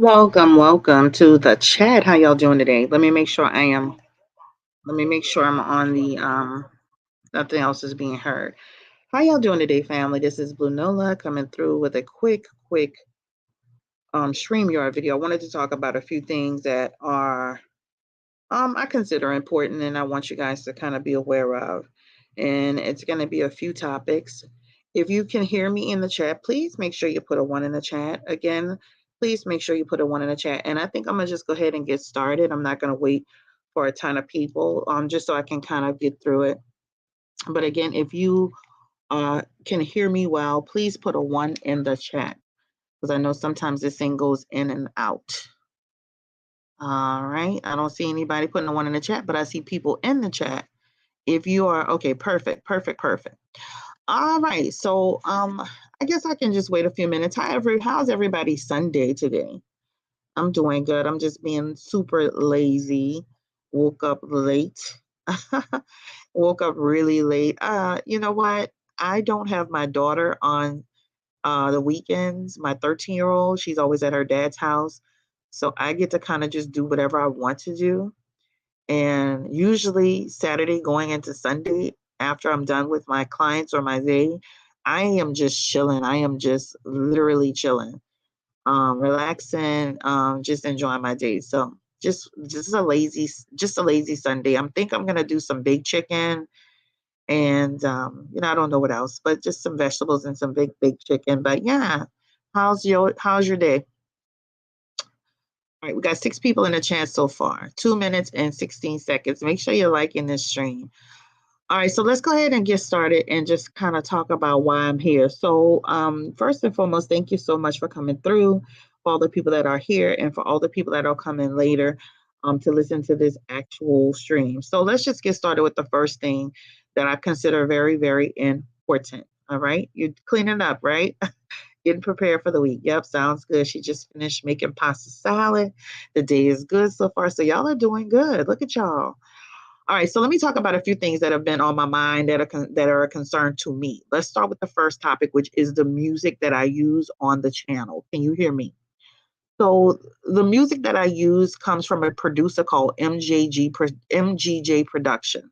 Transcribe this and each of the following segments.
Welcome to the chat. How y'all doing today? Let me make sure I'm on the nothing else is being heard. How y'all doing today, family? This is Blue Nola coming through with a quick StreamYard video. I wanted to talk about a few things that are I consider important and I want you guys to kind of be aware of. And it's going to be a few topics. If you can hear me in the chat, please make sure you put a one in the chat. Again, please make sure you put a one in the chat. And I think I'm going to just go ahead and get started. I'm not going to wait for a ton of people, just so I can kind of get through it. But again, if you can hear me well, please put a one in the chat because I know sometimes this thing goes in and out. All right. I don't see anybody putting a one in the chat, but I see people in the chat. If you are okay, perfect. All right. So I guess I can just wait a few minutes. How's everybody's Sunday today? I'm doing good. I'm just being super lazy. Woke up late. Woke up really late. You know what? I don't have my daughter on the weekends. My 13-year-old, she's always at her dad's house. So I get to kind of just do whatever I want to do. And usually Saturday going into Sunday, after I'm done with my clients or my day, I am just chilling. I am just literally chilling, relaxing, just enjoying my day. So just a lazy Sunday. I'm gonna do some big chicken and I don't know what else, but just some vegetables and some big chicken. But yeah, how's your day? All right, we got 6 people in the chat so far. 2 minutes and 16 seconds. Make sure you're liking this stream. All right, so let's go ahead and get started and just kind of talk about why I'm here. So, first and foremost, thank you so much for coming through, for all the people that are here, and for all the people that are coming later to listen to this actual stream. So, let's just get started with the first thing that I consider very, very important. All right, you're cleaning up, right? Getting prepared for the week. Yep, sounds good. She just finished making pasta salad. The day is good so far. So, y'all are doing good. Look at y'all. All right, so let me talk about a few things that have been on my mind that are a concern to me. Let's start with the first topic, which is the music that I use on the channel. Can you hear me? So the music that I use comes from a producer called MGJ Productions.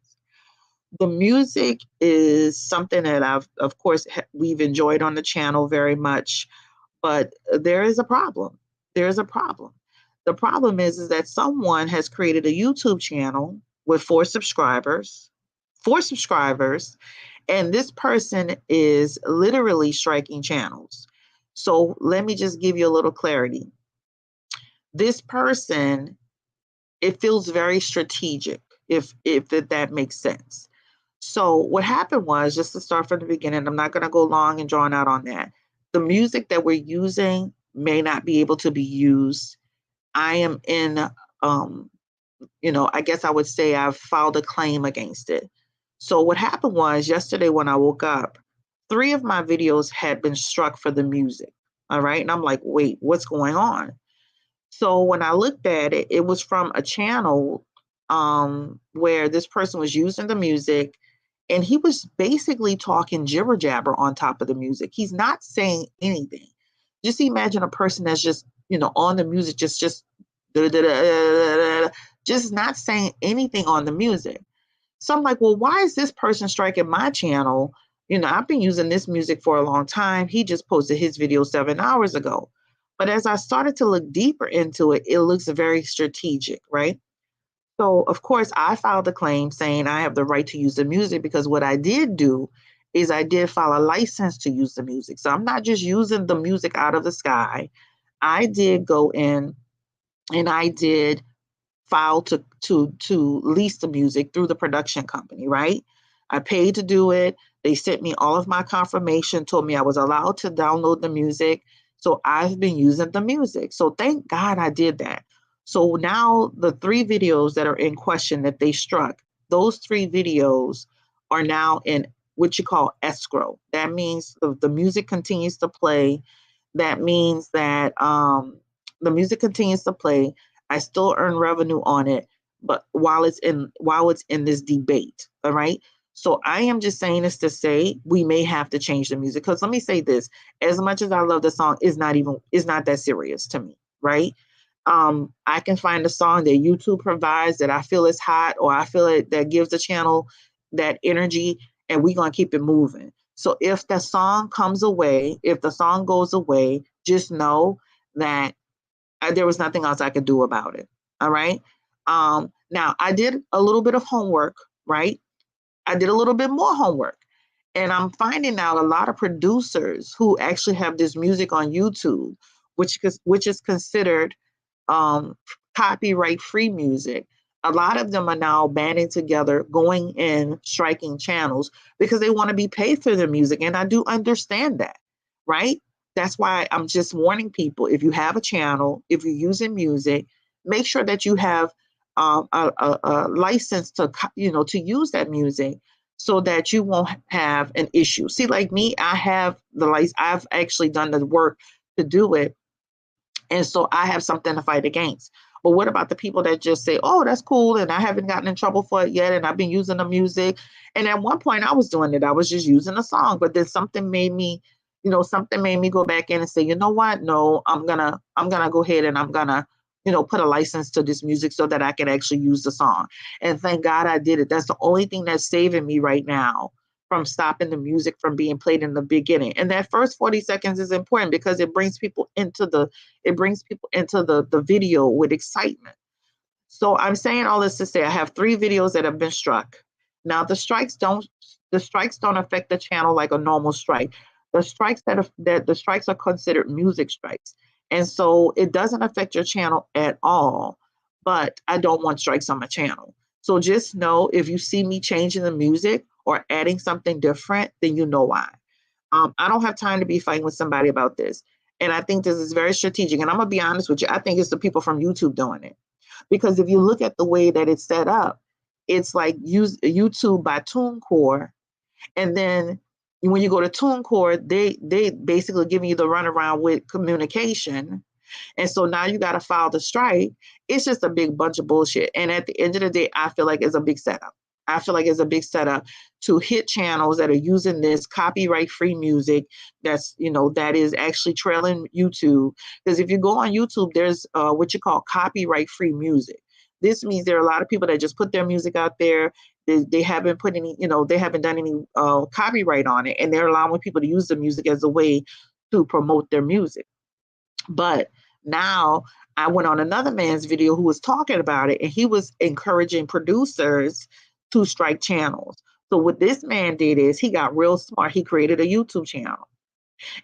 The music is something that of course, we've enjoyed on the channel very much, but there is a problem. There's a problem. The problem is that someone has created a YouTube channel with four subscribers, and this person is literally striking channels. So let me just give you a little clarity. This person, it feels very strategic, if that makes sense. So what happened was, just to start from the beginning, I'm not going to go long and drawn out on that. The music that we're using may not be able to be used. I am in, I guess I would say I've filed a claim against it. So what happened was yesterday when I woke up, 3 of my videos had been struck for the music. All right. And I'm like, wait, what's going on? So when I looked at it, it was from a channel where this person was using the music and he was basically talking jibber jabber on top of the music. He's not saying anything. Just imagine a person that's just, on the music, just just not saying anything on the music. So I'm like, well, why is this person striking my channel? I've been using this music for a long time. He just posted his video 7 hours ago. But as I started to look deeper into it, it looks very strategic, right? So, of course, I filed a claim saying I have the right to use the music because what I did do is I did file a license to use the music. So I'm not just using the music out of the sky. I did go in and I did file to lease the music through the production company, right? I paid to do it. They sent me all of my confirmation, told me I was allowed to download the music. So I've been using the music. So thank God I did that. So now the 3 videos that are in question that they struck, those 3 videos are now in what you call escrow. That means the music continues to play. That means that the music continues to play. I still earn revenue on it, but while it's in this debate, all right? So I am just saying this to say we may have to change the music. Because let me say this, as much as I love the song, it's not that serious to me. right? I can find a song that YouTube provides that I feel is hot, or I feel it that gives the channel that energy, and we're gonna keep it moving. So if the song comes away, if the song goes away, just know that there was nothing else I could do about it. All right. Now I did a little bit of homework, right? I did a little bit more homework. And I'm finding out a lot of producers who actually have this music on YouTube, which is considered um, copyright free music. A lot of them are now banding together, going in, striking channels because they want to be paid for their music. And I do understand that, right? That's why I'm just warning people, if you have a channel, if you're using music, make sure that you have a license to, to use that music so that you won't have an issue. See, like me, I have the license, I've actually done the work to do it, and so I have something to fight against. But what about the people that just say, oh, that's cool, and I haven't gotten in trouble for it yet, and I've been using the music. And at one point I was doing it. I was just using a song, but then something made me go back in and say, you know what? No, I'm gonna go ahead and I'm gonna, put a license to this music so that I can actually use the song. And thank God I did it. That's the only thing that's saving me right now from stopping the music from being played in the beginning. And that first 40 seconds is important because it brings people into the video with excitement. So I'm saying all this to say I have 3 videos that have been struck. Now the strikes don't affect the channel like a normal strike. The strikes are considered music strikes. And so it doesn't affect your channel at all. But I don't want strikes on my channel. So just know, if you see me changing the music or adding something different, then you know why. I don't have time to be fighting with somebody about this. And I think this is very strategic. And I'm going to be honest with you. I think it's the people from YouTube doing it. Because if you look at the way that it's set up, it's like use YouTube by TuneCore. And then when you go to TuneCore, they basically giving you the runaround with communication. And so now you got to file the strike. It's just a big bunch of bullshit. And at the end of the day, I feel like it's a big setup. I feel like it's a big setup to hit channels that are using this copyright free music that is actually trailing YouTube. Because if you go on YouTube, there's what you call copyright free music. This means there are a lot of people that just put their music out there. They haven't put any, they haven't done any copyright on it, and they're allowing people to use the music as a way to promote their music. But now I went on another man's video who was talking about it, and he was encouraging producers to strike channels. So what this man did is he got real smart. He created a YouTube channel,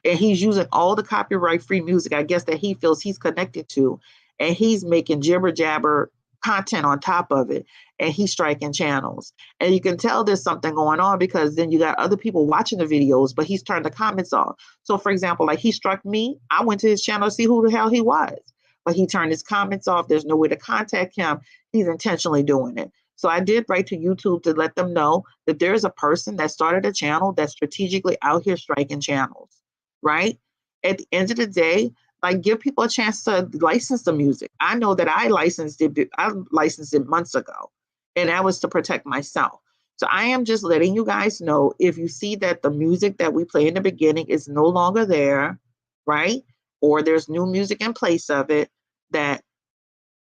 and he's using all the copyright free music, I guess, that he feels he's connected to, and he's making jibber jabber content on top of it, and he's striking channels. And you can tell there's something going on because then you got other people watching the videos, but he's turned the comments off. So for example, like he struck me, I went to his channel to see who the hell he was, but he turned his comments off. There's no way to contact him. He's intentionally doing it. So I did write to YouTube to let them know that there's a person that started a channel that's strategically out here striking channels, right? At the end of the day, like, give people a chance to license the music. I know that I licensed it months ago, and that was to protect myself. So I am just letting you guys know, if you see that the music that we play in the beginning is no longer there, right? Or there's new music in place of it, that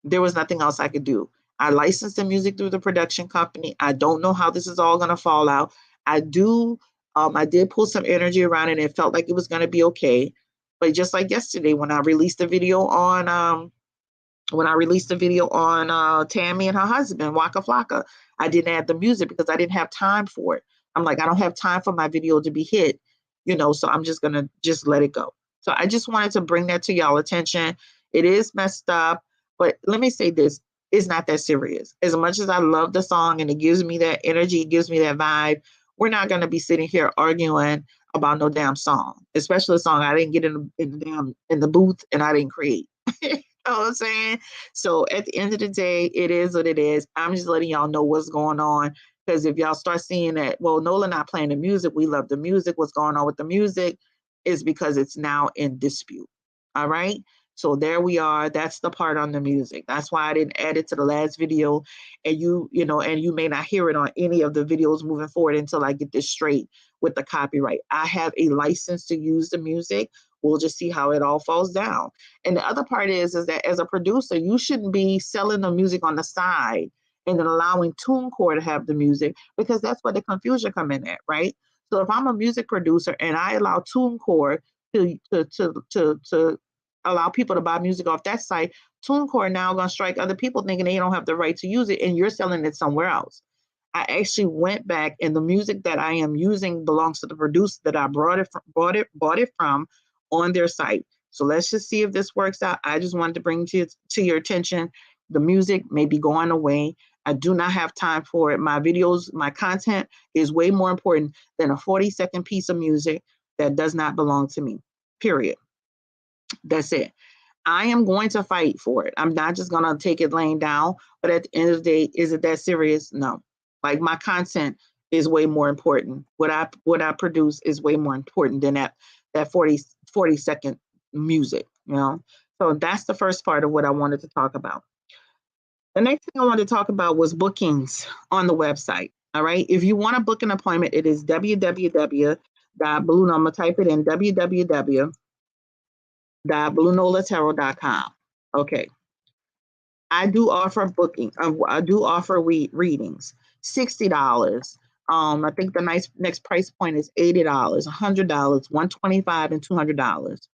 there was nothing else I could do. I licensed the music through the production company. I don't know how this is all going to fall out. I did pull some energy around it, and it felt like it was going to be okay. But just like yesterday, when I released the video on Tammy and her husband, Waka Flocka, I didn't add the music because I didn't have time for it. I'm like, I don't have time for my video to be hit, so I'm just gonna just let it go. So I just wanted to bring that to y'all attention. It is messed up, but let me say this. It's not that serious. As much as I love the song and it gives me that energy, it gives me that vibe, we're not going to be sitting here arguing about no damn song, especially a song I didn't get in the booth and I didn't create. You know what I'm saying? So at the end of the day, it is what it is. I'm just letting y'all know what's going on, because if y'all start seeing that, well, Nola not playing the music, we love the music, what's going on with the music, is because it's now in dispute. All right. So there we are. That's the part on the music. That's why I didn't add it to the last video. And you may not hear it on any of the videos moving forward until I get this straight with the copyright. I have a license to use the music, we'll just see how it all falls down. And the other part is that as a producer, you shouldn't be selling the music on the side and then allowing TuneCore to have the music, because that's where the confusion come in at, right? So if I'm a music producer and I allow TuneCore to allow people to buy music off that site, TuneCore now going to strike other people thinking they don't have the right to use it, and you're selling it somewhere else. I actually went back, and the music that I am using belongs to the producer that I bought it from on their site. So let's just see if this works out. I just wanted to bring to your attention, the music may be going away. I do not have time for it. My videos, my content is way more important than a 40-second piece of music that does not belong to me, period. That's it. I am going to fight for it. I'm not just going to take it laying down, but at the end of the day, is it that serious? No. Like, my content is way more important. What I produce is way more important than that 40-second music, you know? So that's the first part of what I wanted to talk about. The next thing I wanted to talk about was bookings on the website. All right. If you want to book an appointment, it is www.blue. I'm going to type it in, www.bluenolatarot.com. Okay. I do offer booking. I do offer readings. $60. I think the next price point is $80, $100, $125, and $200.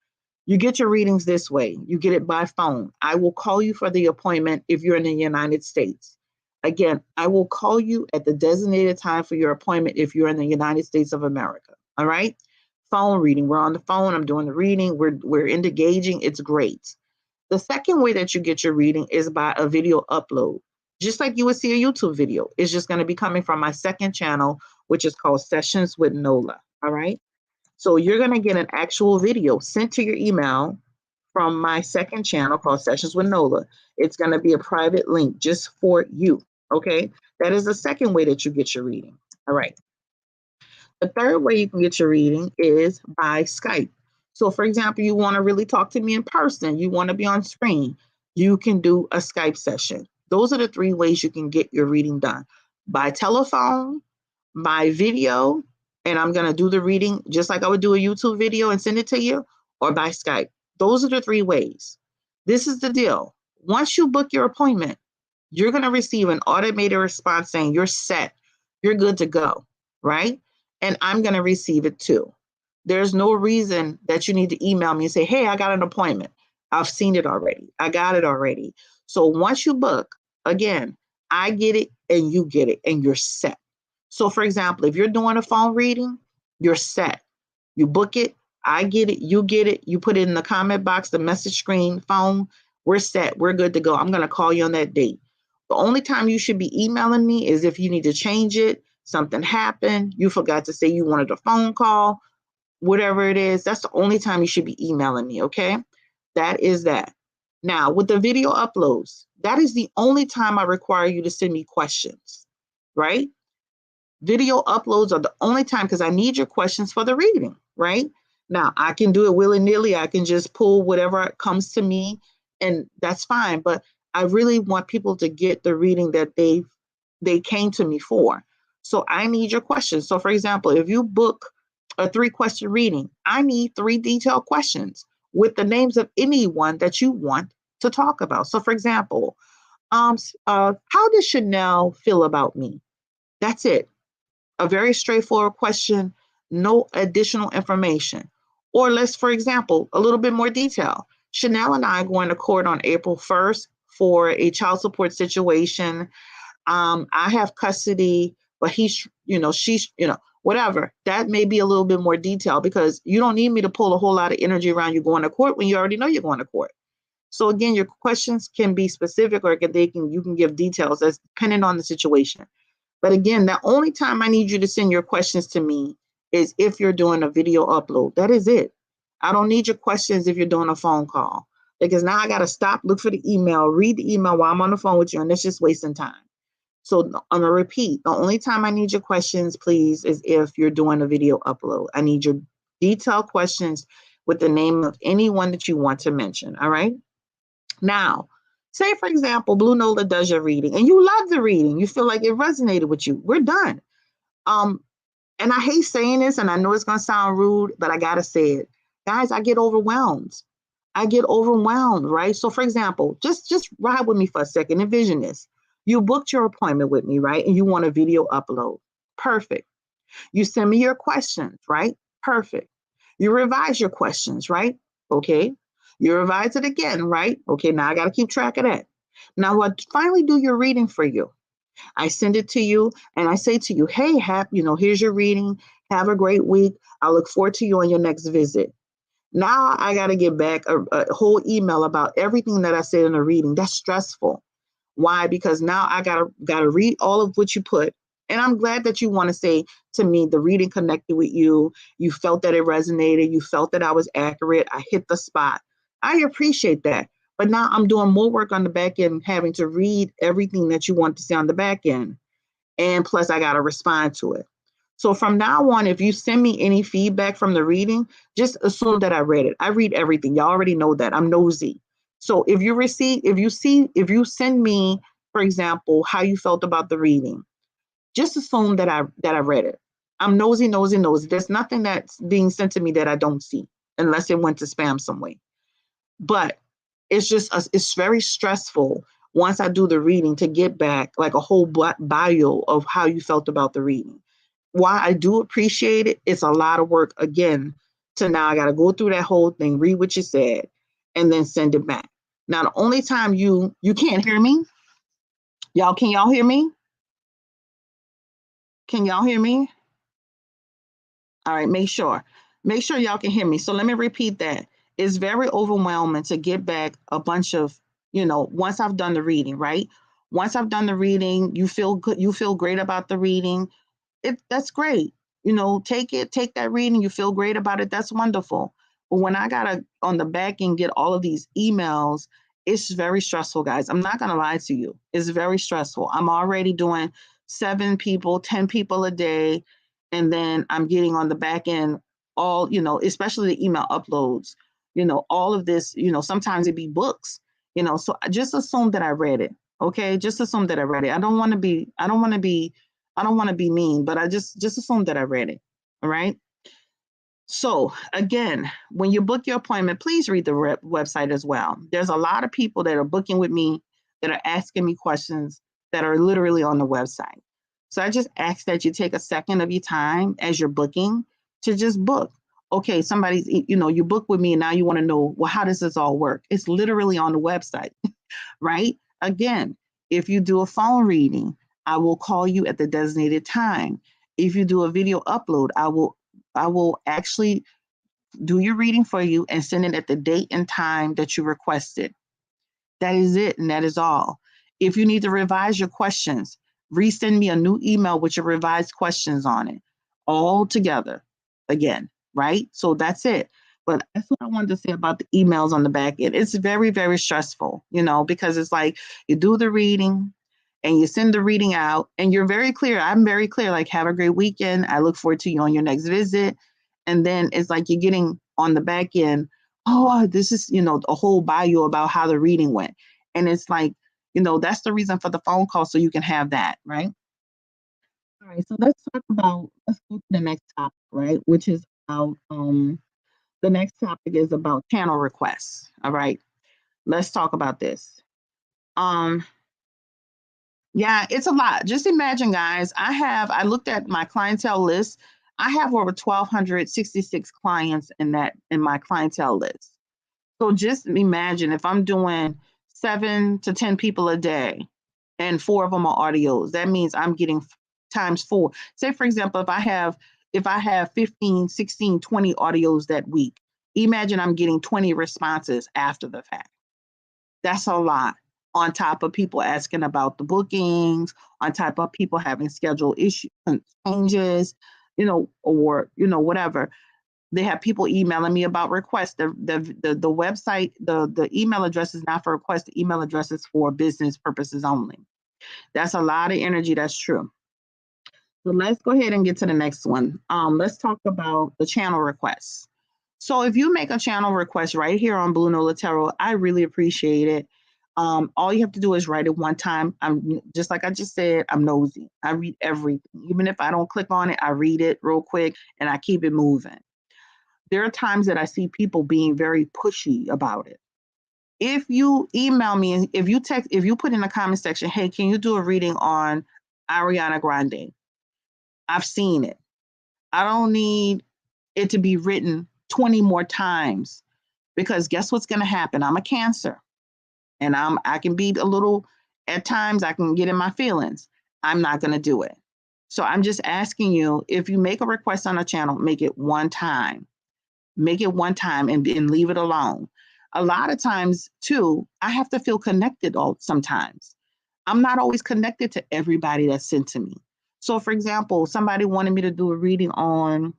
You get your readings this way. You get it by phone. I will call you for the appointment if you're in the United States. Again, I will call you at the designated time for your appointment if you're in the United States of America. All right? Phone reading. We're on the phone. I'm doing the reading. We're engaging. It's great. The second way that you get your reading is by a video upload. Just like you would see a YouTube video. It's just going to be coming from my second channel, which is called Sessions with Nola. All right? So you're going to get an actual video sent to your email from my second channel called Sessions with Nola. It's going to be a private link just for you. Okay? That is the second way that you get your reading. All right. The third way you can get your reading is by Skype. So, for example, you want to really talk to me in person, you want to be on screen, you can do a Skype session. Those are the three ways you can get your reading done: by telephone, by video, and I'm going to do the reading just like I would do a YouTube video and send it to you, or by Skype. Those are the three ways. This is the deal. Once you book your appointment, you're going to receive an automated response saying you're set, you're good to go, right? And I'm going to receive it too. There's no reason that you need to email me and say, hey, I got an appointment. I've seen it already. I got it already. So once you book, again, I get it and you get it and you're set. So for example, if you're doing a phone reading, you're set. You book it, I get it, you put it in the comment box, the message screen, phone, we're set, we're good to go. I'm going to call you on that date. The only time you should be emailing me is if you need to change it, something happened, you forgot to say you wanted a phone call, whatever it is, that's the only time you should be emailing me, okay? That is that. Now, with the video uploads, that is the only time I require you to send me questions, right? Video uploads are the only time, because I need your questions for the reading, right? Now, I can do it willy-nilly. I can just pull whatever comes to me, and that's fine. But I really want people to get the reading that they came to me for. So I need your questions. So for example, if you book a 3-question reading, I need 3 detailed questions with the names of anyone that you want to talk about. So for example, how does Chanel feel about me? That's it. A very straightforward question, no additional information. Or let's, for example, a little bit more detail. Chanel and I are going to court on April 1st for a child support situation. I have custody, but she's, whatever. That may be a little bit more detail, because you don't need me to pull a whole lot of energy around you going to court when you already know you're going to court. So again, your questions can be specific, or you can give details that's depending on the situation. But again, the only time I need you to send your questions to me is if you're doing a video upload. That is it. I don't need your questions if you're doing a phone call, because now I got to stop, look for the email, read the email while I'm on the phone with you, and it's just wasting time. So I'm going to repeat. The only time I need your questions, please, is if you're doing a video upload. I need your detailed questions with the name of anyone that you want to mention. All right. Now, say, for example, Blue Nola does your reading and you love the reading. You feel like it resonated with you. We're done. And I hate saying this, and I know it's going to sound rude, but I got to say it. Guys, I get overwhelmed. I get overwhelmed, right? So for example, just ride with me for a second. Envision this. You booked your appointment with me, right? And you want a video upload. Perfect. You send me your questions, right? Perfect. You revise your questions, right? Okay. You revise it again, right? Okay, now I got to keep track of that. Now I finally do your reading for you. I send it to you and I say to you, hey, here's your reading. Have a great week. I look forward to you on your next visit. Now I got to get back a whole email about everything that I said in the reading. That's stressful. Why? Because now I gotta read all of what you put. And I'm glad that you want to say to me the reading connected with you. You felt that it resonated. You felt that I was accurate. I hit the spot. I appreciate that. But now I'm doing more work on the back end, having to read everything that you want to say on the back end. And plus, I got to respond to it. So from now on, if you send me any feedback from the reading, just assume that I read it. I read everything. Y'all already know that. I'm nosy. So if you send me, for example, how you felt about the reading, just assume that I read it. I'm nosy, nosy, nosy. There's nothing that's being sent to me that I don't see, unless it went to spam some way. But it's very stressful once I do the reading to get back like a whole bio of how you felt about the reading. While I do appreciate it, it's a lot of work again to now I got to go through that whole thing, read what you said, and then send it back. Now, the only time you can't hear me, can y'all hear me? Can y'all hear me? All right, make sure y'all can hear me. So let me repeat that. It's very overwhelming to get back a bunch of, once I've done the reading, right? Once I've done the reading, you feel good, you feel great about the reading. That's great. Take that reading, you feel great about it. That's wonderful. But when I gotta on the back end get all of these emails, it's very stressful, guys. I'm not gonna lie to you. It's very stressful. I'm already doing 7 people, 10 people a day, and then I'm getting on the back end all, especially the email uploads, all of this, sometimes it be books, so I just assume that I read it. Okay. Just assume that I read it. I don't want to be mean, but I just assume that I read it. All right. So again, when you book your appointment, please read the website as well. There's a lot of people that are booking with me that are asking me questions that are literally on the website. So I just ask that you take a second of your time as you're booking to just book. Okay, you book with me and now you want to know, well, how does this all work? It's literally on the website, right? Again, if you do a phone reading, I will call you at the designated time. If you do a video upload, I will actually do your reading for you and send it at the date and time that you requested. That is it, and that is all. If you need to revise your questions, resend me a new email with your revised questions on it, all together again, right? So that's it. But that's what I wanted to say about the emails on the back end. It's very, very stressful, because it's like you do the reading and you send the reading out and you're very clear. I'm very clear, like, have a great weekend. I look forward to you on your next visit. And then it's like you're getting on the back end, oh, this is, a whole bio about how the reading went. And it's like, that's the reason for the phone call, so you can have that, right? All right, so let's go to the next topic, right? Which is about, the next topic is about channel requests. All right, let's talk about this. Yeah, it's a lot. Just imagine, guys, I looked at my clientele list. I have over 1,266 clients in my clientele list. So just imagine if I'm doing 7 to 10 people a day and 4 of them are audios, that means I'm getting times 4. Say, for example, if I have 15, 16, 20 audios that week, imagine I'm getting 20 responses after the fact. That's a lot. On top of people asking about the bookings, on top of people having schedule issues and changes, or whatever. They have people emailing me about requests. The website, the email address is not for requests. The email address is for business purposes only. That's a lot of energy. That's true. So let's go ahead and get to the next one. Let's talk about the channel requests. So if you make a channel request right here on Blue Nola Tarot, I really appreciate it. All you have to do is write it one time. I'm just like I just said, I'm nosy. I read everything. Even if I don't click on it, I read it real quick and I keep it moving. there are times that I see people being very pushy about it. If you email me and if you put in the comment section, hey, can you do a reading on Ariana Grande? I've seen it. I don't need it to be written 20 more times, because guess what's going to happen? I'm a Cancer, and I can be a little, at times I can get in my feelings. I'm not going to do it. So I'm just asking you, if you make a request on a channel, make it one time. Make it one time and leave it alone. A lot of times too, I have to feel connected sometimes. I'm not always connected to everybody that's sent to me. So for example, somebody wanted me to do a reading on,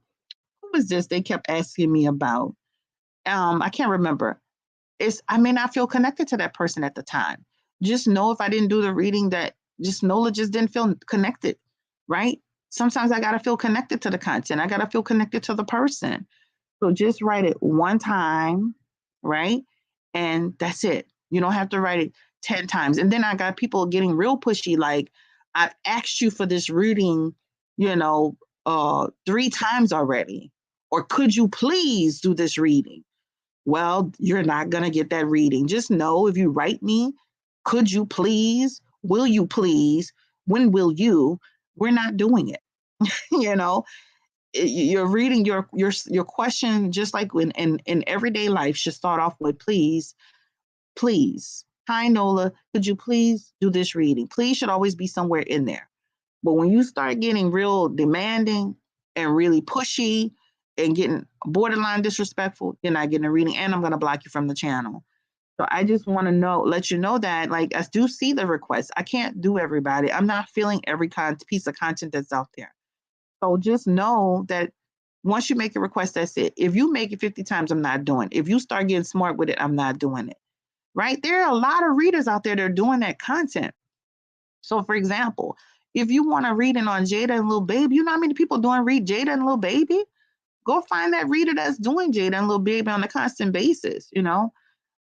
who was this they kept asking me about? I can't remember. I may not feel connected to that person at the time. Just know if I didn't do the reading, that just Nola just didn't feel connected, right? Sometimes I got to feel connected to the content. I got to feel connected to the person. So just write it one time, right? And that's it. You don't have to write it 10 times. And then I got people getting real pushy, like, I've asked you for this reading, 3 times already. Or could you please do this reading? Well, you're not going to get that reading. Just know, if you write me, could you please, will you please, when will you, we're not doing it. you know, you're reading your question, just like in everyday life, should start off with please. Hi Nola, could you please do this reading? Please should always be somewhere in there. But when you start getting real demanding and really pushy and getting borderline disrespectful, you're not getting a reading, and I'm going to block you from the channel. So I just want to let you know that, like, I do see the requests. I can't do everybody. I'm not feeling every piece of content that's out there. So just know that once you make a request, that's it. If you make it 50 times, I'm not doing it. If you start getting smart with it, I'm not doing it. Right? There are a lot of readers out there that are doing that content. So for example, if you want to read it on Jada and Lil Baby, you know how many people doing read Jada and Lil Baby? Go find that reader that's doing Jada and Lil Baby on a constant basis,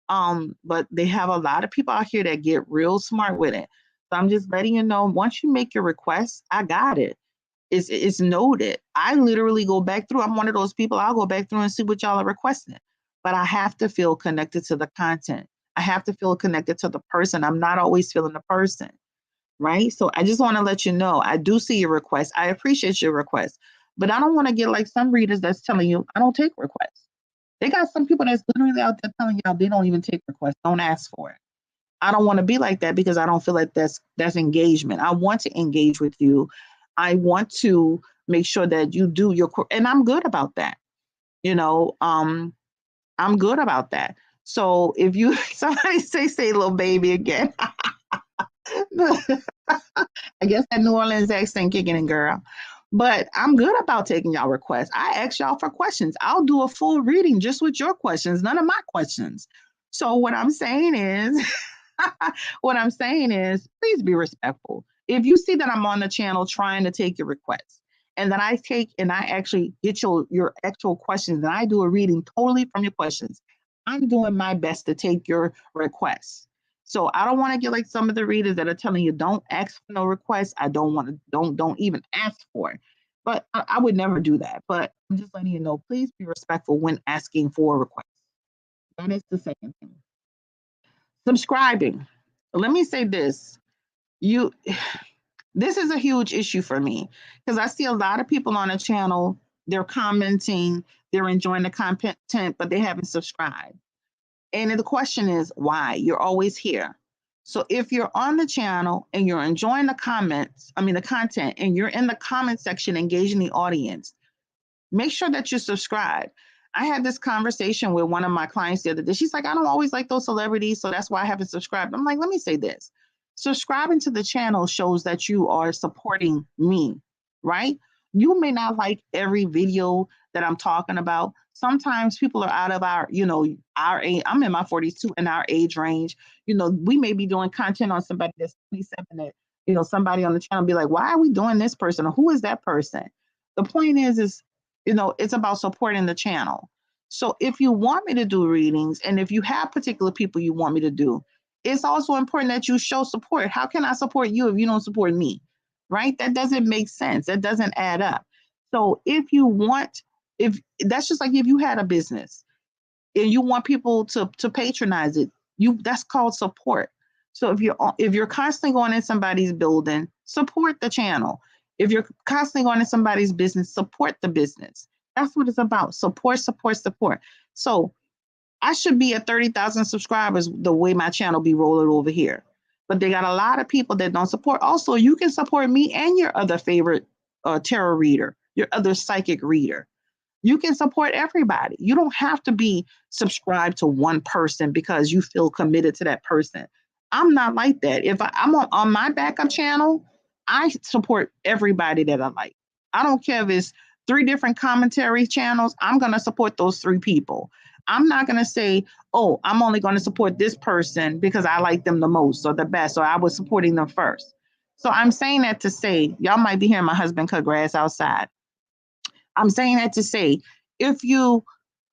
But they have a lot of people out here that get real smart with it. So I'm just letting you know, once you make your request, I got it. It's noted. I literally go back through. I'm one of those people. I'll go back through and see what y'all are requesting. But I have to feel connected to the content. I have to feel connected to the person. I'm not always feeling the person, right? So I just want to let you know, I do see your request. I appreciate your request. But I don't want to get like some readers that's telling you, I don't take requests. They got some people that's literally out there telling y'all they don't even take requests. Don't ask for it. I don't want to be like that, because I don't feel like that's engagement. I want to engage with you. I want to make sure that you do and I'm good about that. I'm good about that. So if you somebody say Lil Baby again, I guess that New Orleans accent kicking in, girl. But I'm good about taking y'all requests. I ask y'all for questions. I'll do a full reading just with your questions, none of my questions. So what I'm saying is, please be respectful. If you see that I'm on the channel trying to take your requests, and that I actually get your actual questions, and I do a reading totally from your questions, I'm doing my best to take your requests. So I don't want to get like some of the readers that are telling you don't ask for no requests. I don't want to, don't even ask for it. But I would never do that. But I'm just letting you know, please be respectful when asking for requests. That is the second thing. Subscribing. Let me say this. This is a huge issue for me, because I see a lot of people on the channel, they're commenting, they're enjoying the content, but they haven't subscribed. And the question is, why? You're always here. So if you're on the channel and you're enjoying the content, and you're in the comment section engaging the audience, make sure that you subscribe. I had this conversation with one of my clients the other day. She's like, I don't always like those celebrities, so that's why I haven't subscribed. I'm like, let me say this. Subscribing to the channel shows that you are supporting me, right? You may not like every video that I'm talking about. Sometimes people are out of our age. I'm in my 40s too, in our age range. We may be doing content on somebody that's 27 that, somebody on the channel be like, why are we doing this person? Or who is that person? The point is, it's about supporting the channel. So if you want me to do readings, and if you have particular people you want me to do, it's also important that you show support. How can I support you if you don't support me? Right? That doesn't make sense. That doesn't add up. So if you want If that's just like if you had a business and you want people to patronize it, that's called support. So if you're constantly going in somebody's building, support the channel. If you're constantly going in somebody's business, support the business. That's what it's about. Support, support, support. So I should be at 30,000 subscribers the way my channel be rolling over here. But they got a lot of people that don't support. Also, you can support me and your other favorite tarot reader, your other psychic reader. You can support everybody. You don't have to be subscribed to one person because you feel committed to that person. I'm not like that. If I'm on my backup channel, I support everybody that I like. I don't care if it's 3 different commentary channels, I'm going to support those 3 people. I'm not going to say, oh, I'm only going to support this person because I like them the most or the best, or I was supporting them first. So I'm saying that to say, y'all might be hearing my husband cut grass outside. I'm saying that to say, if you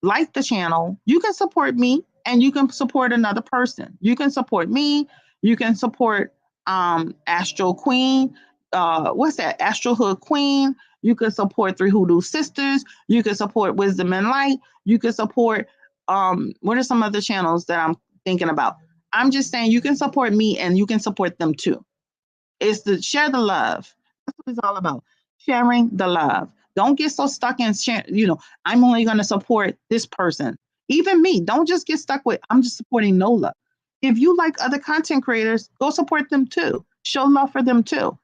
like the channel, you can support me and you can support another person. You can support me. You can support Astro Queen. What's that? Astro Hood Queen. You can support Three Hoodoo Sisters. You can support Wisdom and Light. You can support what are some other channels that I'm thinking about? I'm just saying you can support me and you can support them too. It's to share the love. That's what it's all about. Sharing the love. Don't get so stuck in sharing, I'm only going to support this person. Even me, don't just get stuck with, I'm just supporting Nola. If you like other content creators, go support them too. Show love for them too,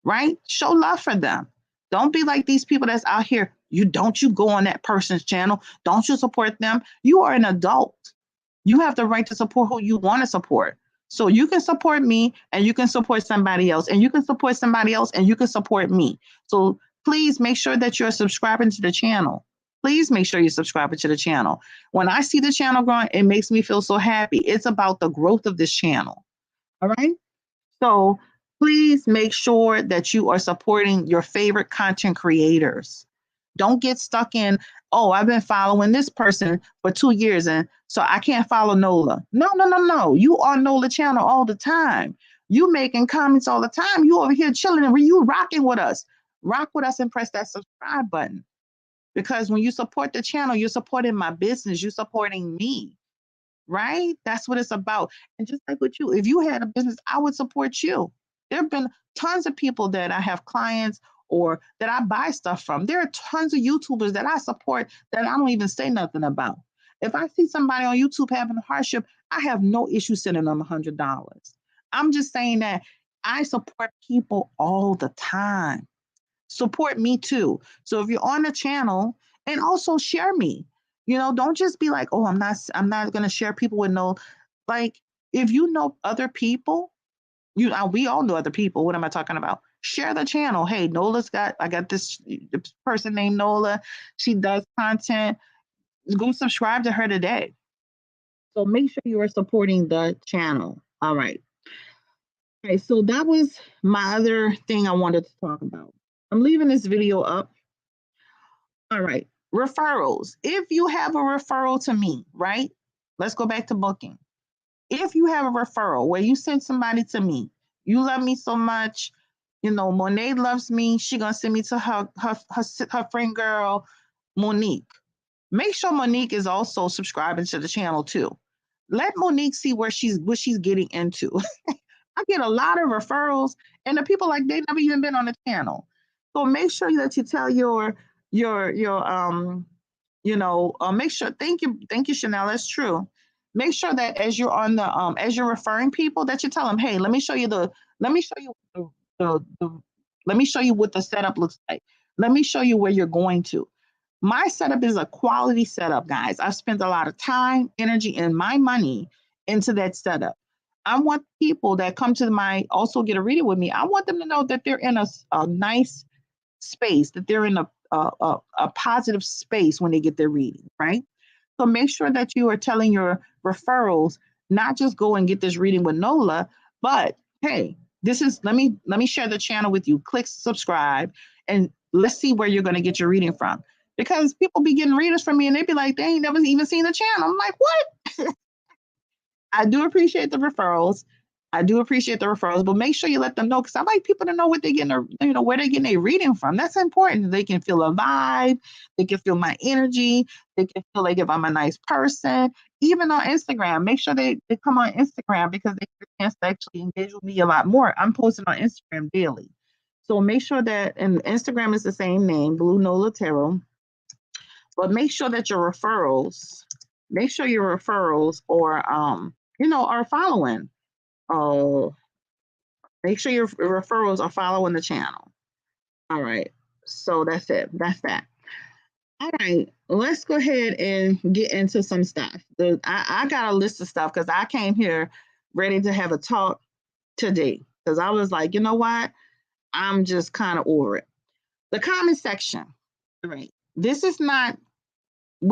right? Show love for them. Don't be like these people that's out here. You go on that person's channel. Don't you support them? You are an adult. You have the right to support who you want to support. So you can support me and you can support somebody else and you can support somebody else and you can support me. So please make sure that you're subscribing to the channel. Please make sure you're subscribing to the channel. When I see the channel growing, it makes me feel so happy. It's about the growth of this channel. All right. So please make sure that you are supporting your favorite content creators. Don't get stuck in, oh, I've been following this person for 2 years and so I can't follow Nola. No, no, no, no. You on Nola channel all the time. You making comments all the time. You over here chilling and you rocking with us. Rock with us and press that subscribe button. Because when you support the channel, you're supporting my business. You're supporting me. Right? That's what it's about. And just like with you, if you had a business, I would support you. There have been tons of people that I have clients or that I buy stuff from. There are tons of YouTubers that I support that I don't even say nothing about. If I see somebody on YouTube having a hardship, I have no issue sending them $100. I'm just saying that I support people all the time. Support me too. So if you're on the channel, and also share me. Don't just be like, oh, I'm not going to share people with no, like, if you know other people, we all know other people. What am I talking about? Share the channel. Hey, I got this person named Nola. She does content. Go subscribe to her today. So make sure you are supporting the channel. All right. Okay, so that was my other thing I wanted to talk about. I'm leaving this video up. All right. Referrals. If you have a referral to me, right? Let's go back to booking. If you have a referral where you send somebody to me, you love me so much, Monet loves me, she gonna send me to her friend girl, Monique. Make sure Monique is also subscribing to the channel too. Let Monique see what she's getting into. I get a lot of referrals, and the people like they never even been on the channel. So make sure that you tell your make sure. Thank you, Chanel. That's true. Make sure that as you're on the as you're referring people, that you tell them, hey, let me show you the let me show you what the setup looks like. Let me show you where you're going to. My setup is a quality setup, guys. I've spent a lot of time, energy, and my money into that setup. I want people that come to also get a reading with me. I want them to know that they're in a nice space, that they're in a positive space when they get their reading, right? So make sure that you are telling your referrals, not just go and get this reading with Nola, but hey, let me share the channel with you. Click subscribe and let's see where you're going to get your reading from. Because people be getting readers from me and they be like, they ain't never even seen the channel. I'm like, what? I do appreciate the referrals. I do appreciate the referrals, but make sure you let them know, because I like people to know what they're getting, where they're getting their reading from. That's important. They can feel a vibe. They can feel my energy. They can feel like if I'm a nice person. Even on Instagram, make sure they come on Instagram, because they get a chance to actually engage with me a lot more. I'm posting on Instagram daily. So make sure that, and Instagram is the same name, Blue Nola Tarot, but make sure that your referrals, are following. Oh, make sure your referrals are following the channel. All right. So that's it. That's that. All right. Let's go ahead and get into some stuff. I got a list of stuff because I came here ready to have a talk today, because I was like, you know what? I'm just kind of over it. The comment section. All right. This is not,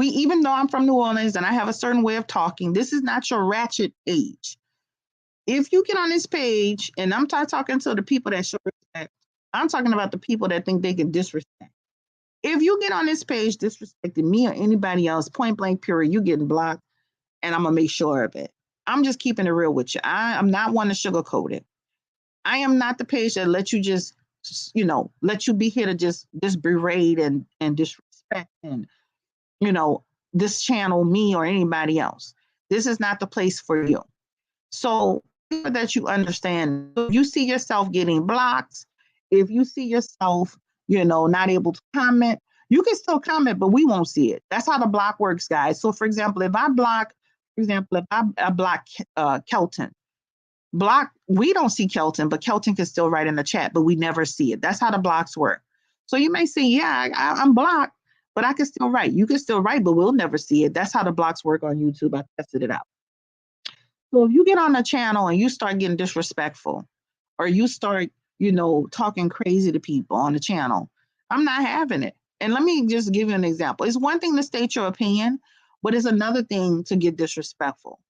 even though I'm from New Orleans and I have a certain way of talking, this is not your ratchet age. If you get on this page, and I'm talking to the people that show respect, I'm talking about the people that think they can disrespect. If you get on this page disrespecting me or anybody else, point blank period, you getting blocked, and I'm gonna make sure of it. I'm just keeping it real with you. I'm not one to sugarcoat it. I am not the page that let you just, let you be here to just berate and disrespect and, this channel me or anybody else. This is not the place for you. So that you understand, if you see yourself getting blocked, if you see yourself, not able to comment, you can still comment, but we won't see it. That's how the block works, guys. So for example, if I block, Kelton, we don't see Kelton, but Kelton can still write in the chat, but we never see it. That's how the blocks work. So you may say, yeah, I'm blocked, but I can still write. You can still write, but we'll never see it. That's how the blocks work on YouTube. I tested it out. So if you get on the channel and you start getting disrespectful, or you start, talking crazy to people on the channel, I'm not having it. And let me just give you an example. It's one thing to state your opinion, but it's another thing to get disrespectful.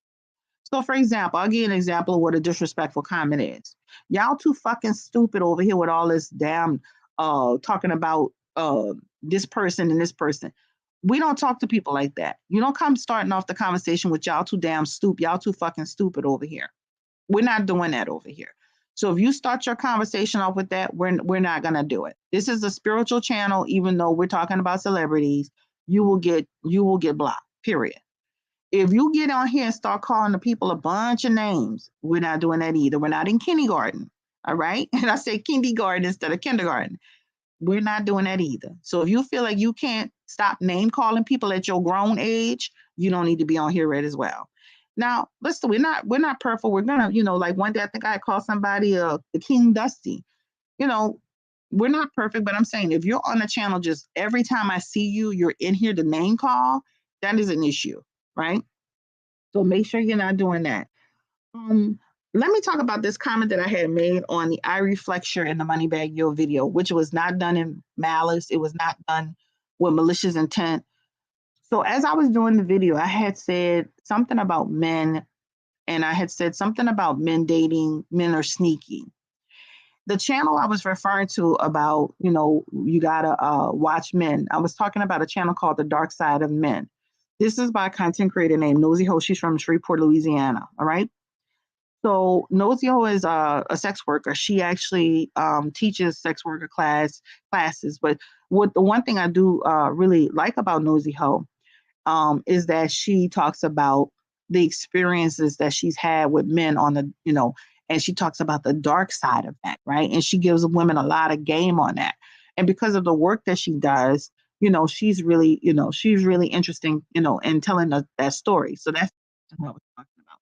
So for example, I'll give you an example of what a disrespectful comment is. Y'all too fucking stupid over here with all this damn talking about this person and this person. We don't talk to people like that. You don't come starting off the conversation with y'all too damn stupid. Y'all too fucking stupid over here. We're not doing that over here. So if you start your conversation off with that, we're not gonna do it. This is a spiritual channel. Even though we're talking about celebrities, you will get blocked. Period. If you get on here and start calling the people a bunch of names, we're not doing that either. We're not in kindergarten. All right. And I say kindergarten instead of kindergarten. We're not doing that either. So if you feel like you can't stop name calling people at your grown age, you don't need to be on here as well. Now, listen, we're not perfect. We're gonna, like one day I think I called somebody the King Dusty. We're not perfect, but I'm saying if you're on the channel, just every time I see you, you're in here to name call, that is an issue, right? So make sure you're not doing that. Let me talk about this comment that I had made on the I Reflecture and the Money Bag Yo video, which was not done in malice. It was not done with malicious intent. So as I was doing the video, I had said something about men, and I had said something about men dating, men are sneaky. The channel I was referring to about, you gotta watch men. I was talking about a channel called The Dark Side of Men. This is by a content creator named Nosy Ho. She's from Shreveport, Louisiana. All right. So Nosy Ho is a sex worker. She actually teaches sex worker classes. But the one thing I do really like about Nosy Ho is that she talks about the experiences that she's had with men on the, and she talks about the dark side of that, right? And she gives women a lot of game on that. And because of the work that she does, she's really interesting, in telling that story. So that's what I was talking about.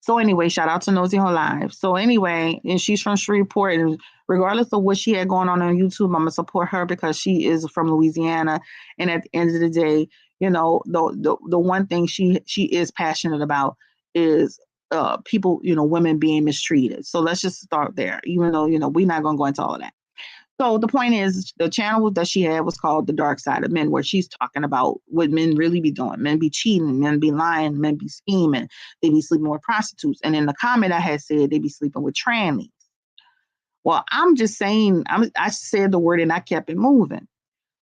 So anyway, shout out to Nosy Ho Live. So anyway, and she's from Shreveport, and regardless of what she had going on YouTube, I'm gonna support her because she is from Louisiana. And at the end of the day, the one thing she is passionate about is people, women being mistreated. So let's just start there, even though, we're not gonna go into all of that. So the point is, the channel that she had was called The Dark Side of Men, where she's talking about what men really be doing. Men be cheating, men be lying, men be scheming, they be sleeping with prostitutes. And in the comment I had said they be sleeping with trannies. Well, I'm just saying, I said the word and I kept it moving.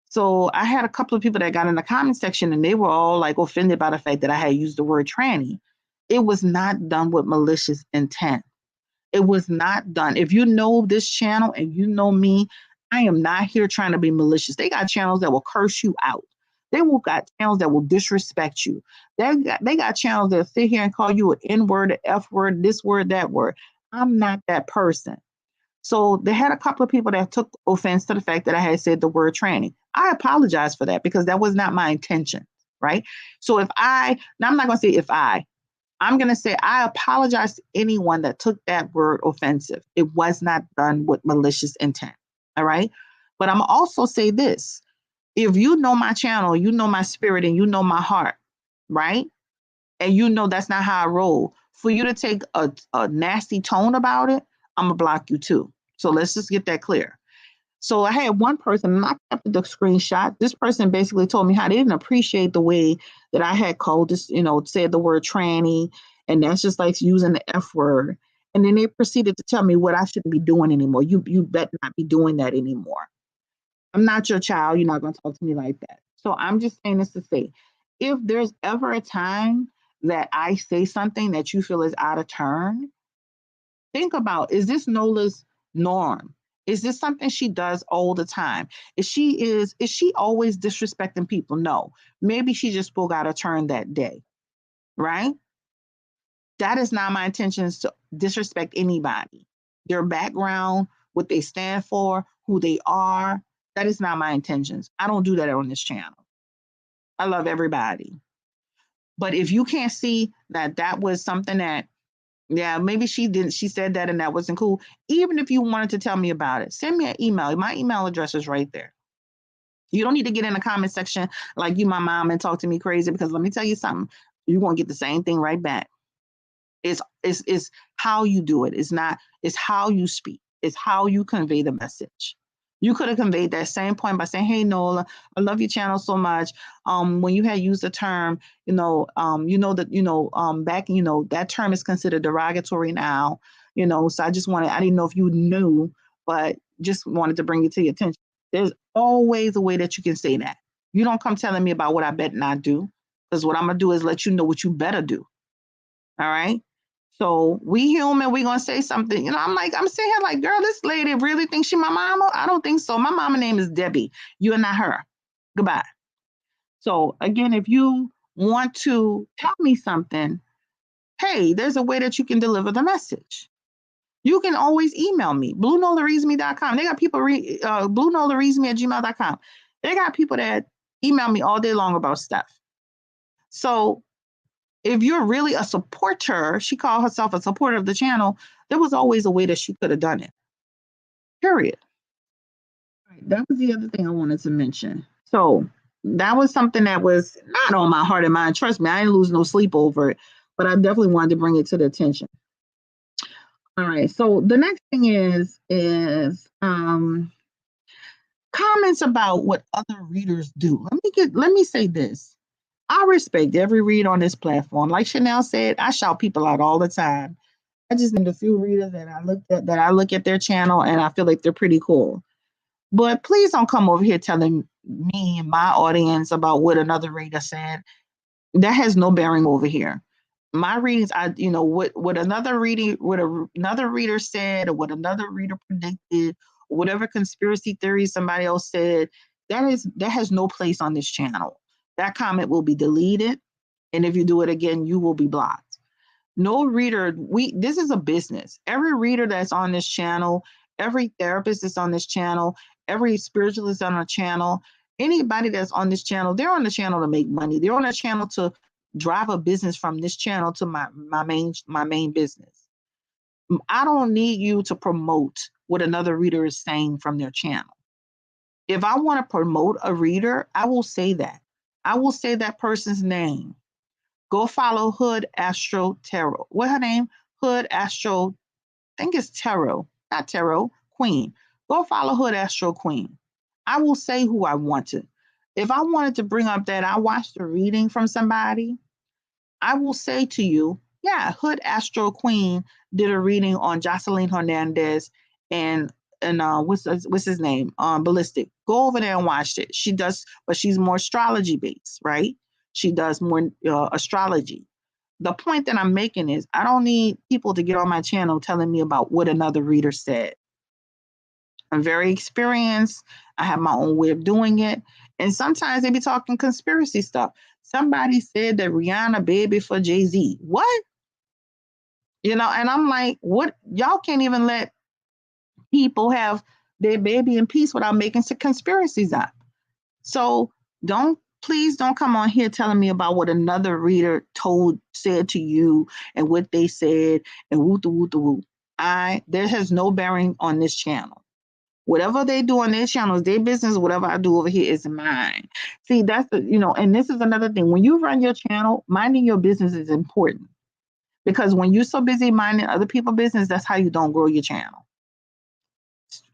So I had a couple of people that got in the comment section and they were all like offended by the fact that I had used the word tranny. It was not done with malicious intent. It was not done. If you know this channel and you know me, I am not here trying to be malicious. They got channels that will curse you out. They will got channels that will disrespect you. They got channels that sit here and call you an N word, an F word, this word, that word. I'm not that person. So they had a couple of people that took offense to the fact that I had said the word tranny. I apologize for that because that was not my intention, right? So now I'm not going to say I'm going to say I apologize to anyone that took that word offensive. It was not done with malicious intent. All right. But I'm also say this. If you know my channel, you know my spirit and you know my heart, right? And you know that's not how I roll. For you to take a nasty tone about it, I'm going to block you too. So let's just get that clear. So I had one person, and I kept the screenshot. This person basically told me how they didn't appreciate the way that I had called this, said the word tranny, and that's just like using the F word. And then they proceeded to tell me what I shouldn't be doing anymore. You better not be doing that anymore. I'm not your child. You're not going to talk to me like that. So I'm just saying this to say, if there's ever a time that I say something that you feel is out of turn, think about, is this Nola's norm? Is this something she does all the time? Is she always disrespecting people? No. Maybe she just spoke out of turn that day, right? That is not my intentions to disrespect anybody. Their background, what they stand for, who they are, that is not my intentions. I don't do that on this channel. I love everybody. But if you can't see that that was something that, yeah, maybe she said that and that wasn't cool. Even if you wanted to tell me about it, send me an email. My email address is right there. You don't need to get in the comment section like you my mom and talk to me crazy, because let me tell you something, you're going to get the same thing right back. It's how you do it. It's how you speak. It's how you convey the message. You could have conveyed that same point by saying, "Hey Nola, I love your channel so much. When you had used the term, back, that term is considered derogatory now. So I didn't know if you knew, but just wanted to bring it to your attention." There's always a way that you can say that. You don't come telling me about what I bet not do, because what I'm gonna do is let you know what you better do. All right. So we human, we gonna say something. I'm sitting here like, girl, this lady really thinks she my mama? I don't think so. My mama name is Debbie. You are not her. Goodbye. So again, if you want to tell me something, hey, there's a way that you can deliver the message. You can always email me, bluenolareadsme.com. They got people, bluenolareadsme@gmail.com. They got people that email me all day long about stuff. So if you're really a supporter, she called herself a supporter of the channel, there was always a way that she could have done it. Period. Right, that was the other thing I wanted to mention. So that was something that was not on my heart and mind. Trust me, I didn't lose no sleep over it, but I definitely wanted to bring it to the attention. All right. So the next thing is comments about what other readers do. Let me say this. I respect every read on this platform. Like Chanel said, I shout people out all the time. I just named a few readers that I look at their channel and I feel like they're pretty cool. But please don't come over here telling me and my audience about what another reader said. That has no bearing over here. My readings, what another reader said, or what another reader predicted, or whatever conspiracy theory somebody else said, that has no place on this channel. That comment will be deleted, and if you do it again, you will be blocked. No reader, this is a business. Every reader that's on this channel, every therapist that's on this channel, every spiritualist on the channel, anybody that's on this channel, they're on the channel to make money. They're on the channel to drive a business from this channel to my main business. I don't need you to promote what another reader is saying from their channel. If I want to promote a reader, I will say that. I will say that person's name. Go follow Hood Astro Tarot. What her name? Hood Astro, I think it's Tarot, not Tarot, Queen. Go follow Hood Astro Queen. I will say who I want to. If I wanted to bring up that I watched a reading from somebody, I will say to you, yeah, Hood Astro Queen did a reading on Jocelyn Hernandez and what's his name? Ballistic. Go over there and watch it. She does, but she's more astrology based, right? She does more astrology. the point that I'm making is I don't need people to get on my channel telling me about what another reader said. I'm very experienced. I have my own way of doing it. And sometimes they be talking conspiracy stuff. Somebody said that Rihanna baby for Jay-Z. What? And I'm like, what? Y'all can't even let people have their baby in peace without making some conspiracies up. So please don't come on here telling me about what another reader said to you and what they said and woo woo woo. There has no bearing on this channel. Whatever they do on their channel is their business. Whatever I do over here is mine. See, that's and this is another thing. When you run your channel, minding your business is important, because when you're so busy minding other people's business, that's how you don't grow your channel.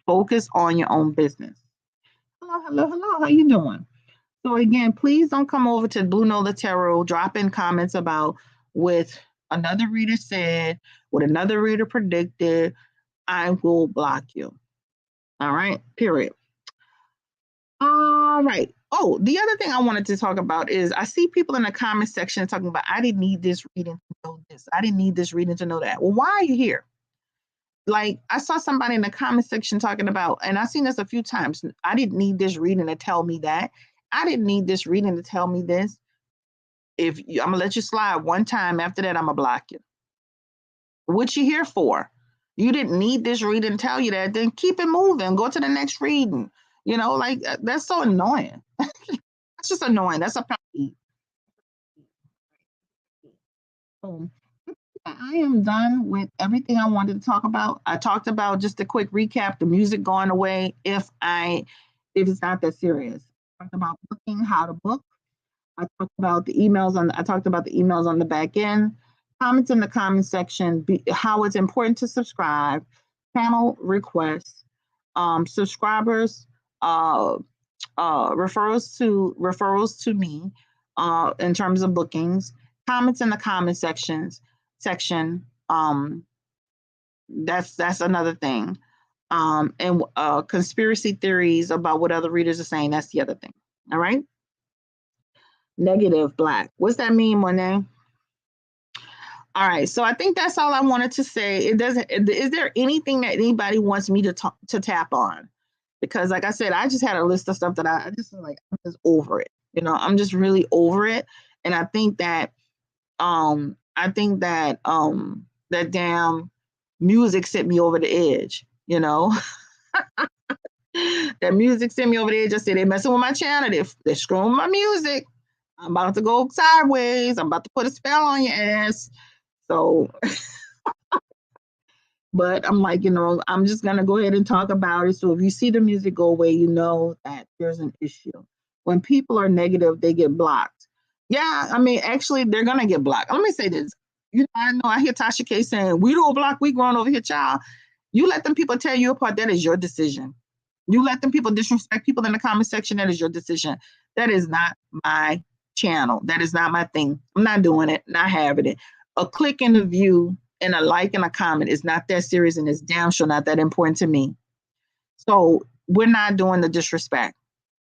Focus on your own business. Hello. How you doing? So again, please don't come over to Blue Nola Tarot, drop in comments about what another reader said, what another reader predicted. I will block you. All right, period. All right. Oh, the other thing I wanted to talk about is I see people in the comment section talking about, I didn't need this reading to know this. I didn't need this reading to know that. Well, why are you here? Like, I saw somebody in the comment section talking about, and I've seen this a few times, I didn't need this reading to tell me that. I didn't need this reading to tell me this. I'm going to let you slide one time. After that, I'm going to block you. What you here for? You didn't need this reading to tell you that. Then keep it moving. Go to the next reading. Like, that's so annoying. That's just annoying. That's a penalty. I am done with everything I wanted to talk about. I talked about, just a quick recap, the music going away if it's not that serious. I talked about booking, how to book. I talked about the emails on the back end. Comments in the comment section, how it's important to subscribe, channel requests, subscribers, referrals to me in terms of bookings, comments in the comment section. That's another thing. And conspiracy theories about what other readers are saying. That's the other thing. All right. Negative Black. What's that mean, Monet? All right. So I think that's all I wanted to say. Is there anything that anybody wants me to tap on? Because like I said, I just had a list of stuff that I'm just over it. I'm just really over it. And I think that that damn music sent me over the edge, That music sent me over the edge. I said, they're messing with my channel. They're screwing my music. I'm about to go sideways. I'm about to put a spell on your ass. So, but I'm like, I'm just going to go ahead and talk about it. So if you see the music go away, you know that there's an issue. When people are negative, they get blocked. Yeah, I mean, actually, they're going to get blocked. Let me say this. I hear Tasha K saying, we don't block, we grown over here, child. You let them people tear you apart, that is your decision. You let them people disrespect people in the comment section, that is your decision. That is not my channel. That is not my thing. I'm not doing it, not having it. A click and a view and a like and a comment is not that serious, and it's damn sure not that important to me. So we're not doing the disrespect.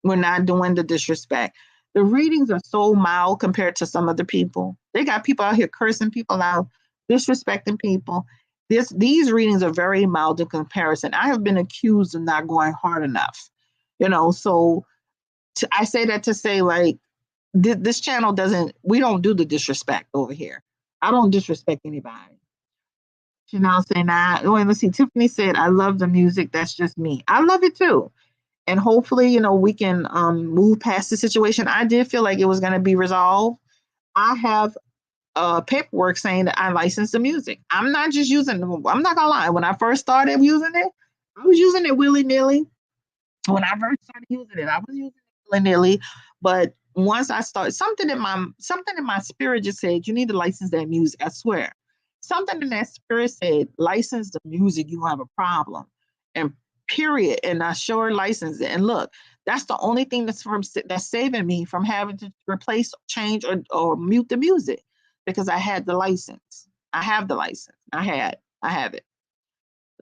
We're not doing the disrespect. The readings are so mild compared to some other people. They got people out here cursing people out, disrespecting people. These readings are very mild in comparison. I have been accused of not going hard enough, so I say that to say, like, this channel we don't do the disrespect over here. I don't disrespect anybody. Chanel saying, let's see. Tiffany said, I love the music. That's just me. I love it too. And hopefully, we can move past the situation. I did feel like it was going to be resolved. I have paperwork saying that I licensed the music. I'm not just using them. I'm not going to lie. When I first started using it, I was using it willy-nilly. When I first started using it, I was using it willy-nilly. But once I started, something in my spirit just said, you need to license that music. I swear. Something in that spirit said, license the music, you have a problem. And period. And I sure licensed it. And look, that's the only thing that's saving me from having to replace, change, or mute the music, because I had the license. I have the license. I have it.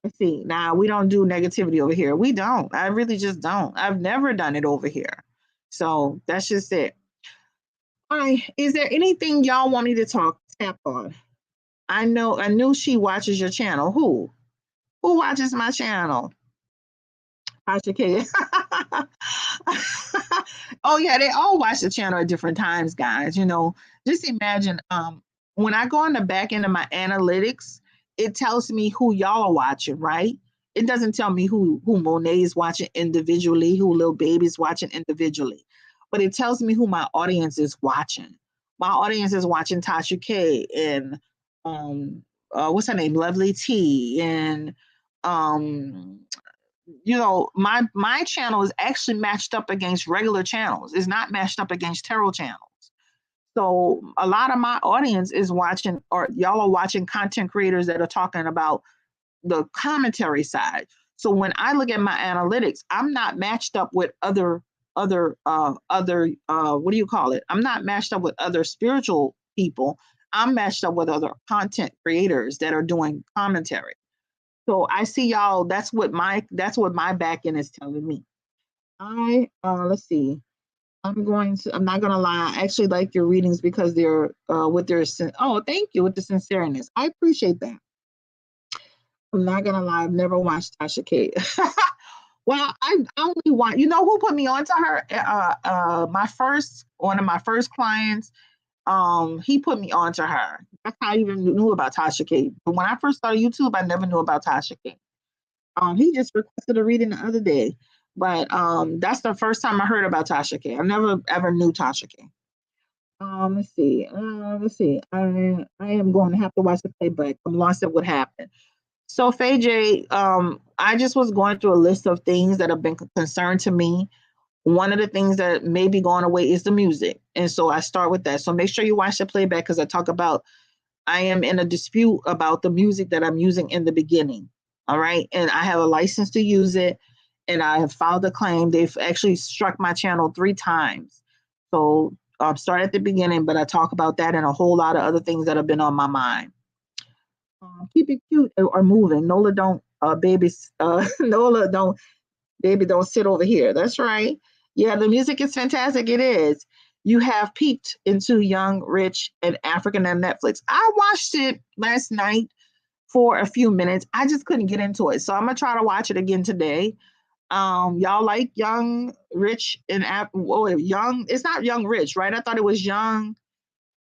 Let's see. Now, we don't do negativity over here. We don't. I really just don't. I've never done it over here. So that's just it. All right. Is there anything y'all want me to tap on. I knew she watches your channel. Who? Who watches my channel? Tasha K. Oh yeah, they all watch the channel at different times, guys. Just imagine when I go on the back end of my analytics, it tells me who y'all are watching, right? It doesn't tell me who Monet is watching individually, who Lil Baby's watching individually, but it tells me who my audience is watching. My audience is watching Tasha K and what's her name, Lovely T, and um my channel is actually matched up against regular channels. It's not matched up against tarot channels. So a lot of my audience is watching, or y'all are watching content creators that are talking about the commentary side. So when I look at my analytics, I'm not matched up with other what do you call it? I'm not matched up with other spiritual people. I'm matched up with other content creators that are doing commentary. So I see y'all. That's what my back end is telling me. Let's see. I'm not gonna lie. I actually like your readings because they're with their oh, thank you, with the sincereness. I appreciate that. I'm not gonna lie. I've never watched Tasha K. Well, I only want, who put me onto her? One of my first clients. He put me onto her. That's how I even knew about Tasha K. But when I first started YouTube, I never knew about Tasha K. He just requested a reading the other day, but that's the first time I heard about Tasha K. I never ever knew Tasha K. Let's see. Let's see. I am going to have to watch the playback. I'm lost at what happened. So Faye J, I just was going through a list of things that have been concerned to me. One of the things that may be going away is the music, and so I start with that. So make sure you watch the playback because I am in a dispute about the music that I'm using in the beginning. All right. And I have a license to use it. And I have filed a claim. They've actually struck my channel 3 times. So start at the beginning, but I talk about that and a whole lot of other things that have been on my mind. Keep it cute or moving. Nola don't, Nola don't, baby, don't sit over here. That's right. Yeah, the music is fantastic. It is. You have peeped into Young, Rich, and African on Netflix. I watched it last night for a few minutes. I just couldn't get into it. So I'm gonna try to watch it again today. Y'all like Young, Rich, and Young. It's not Young Rich, right? I thought it was Young.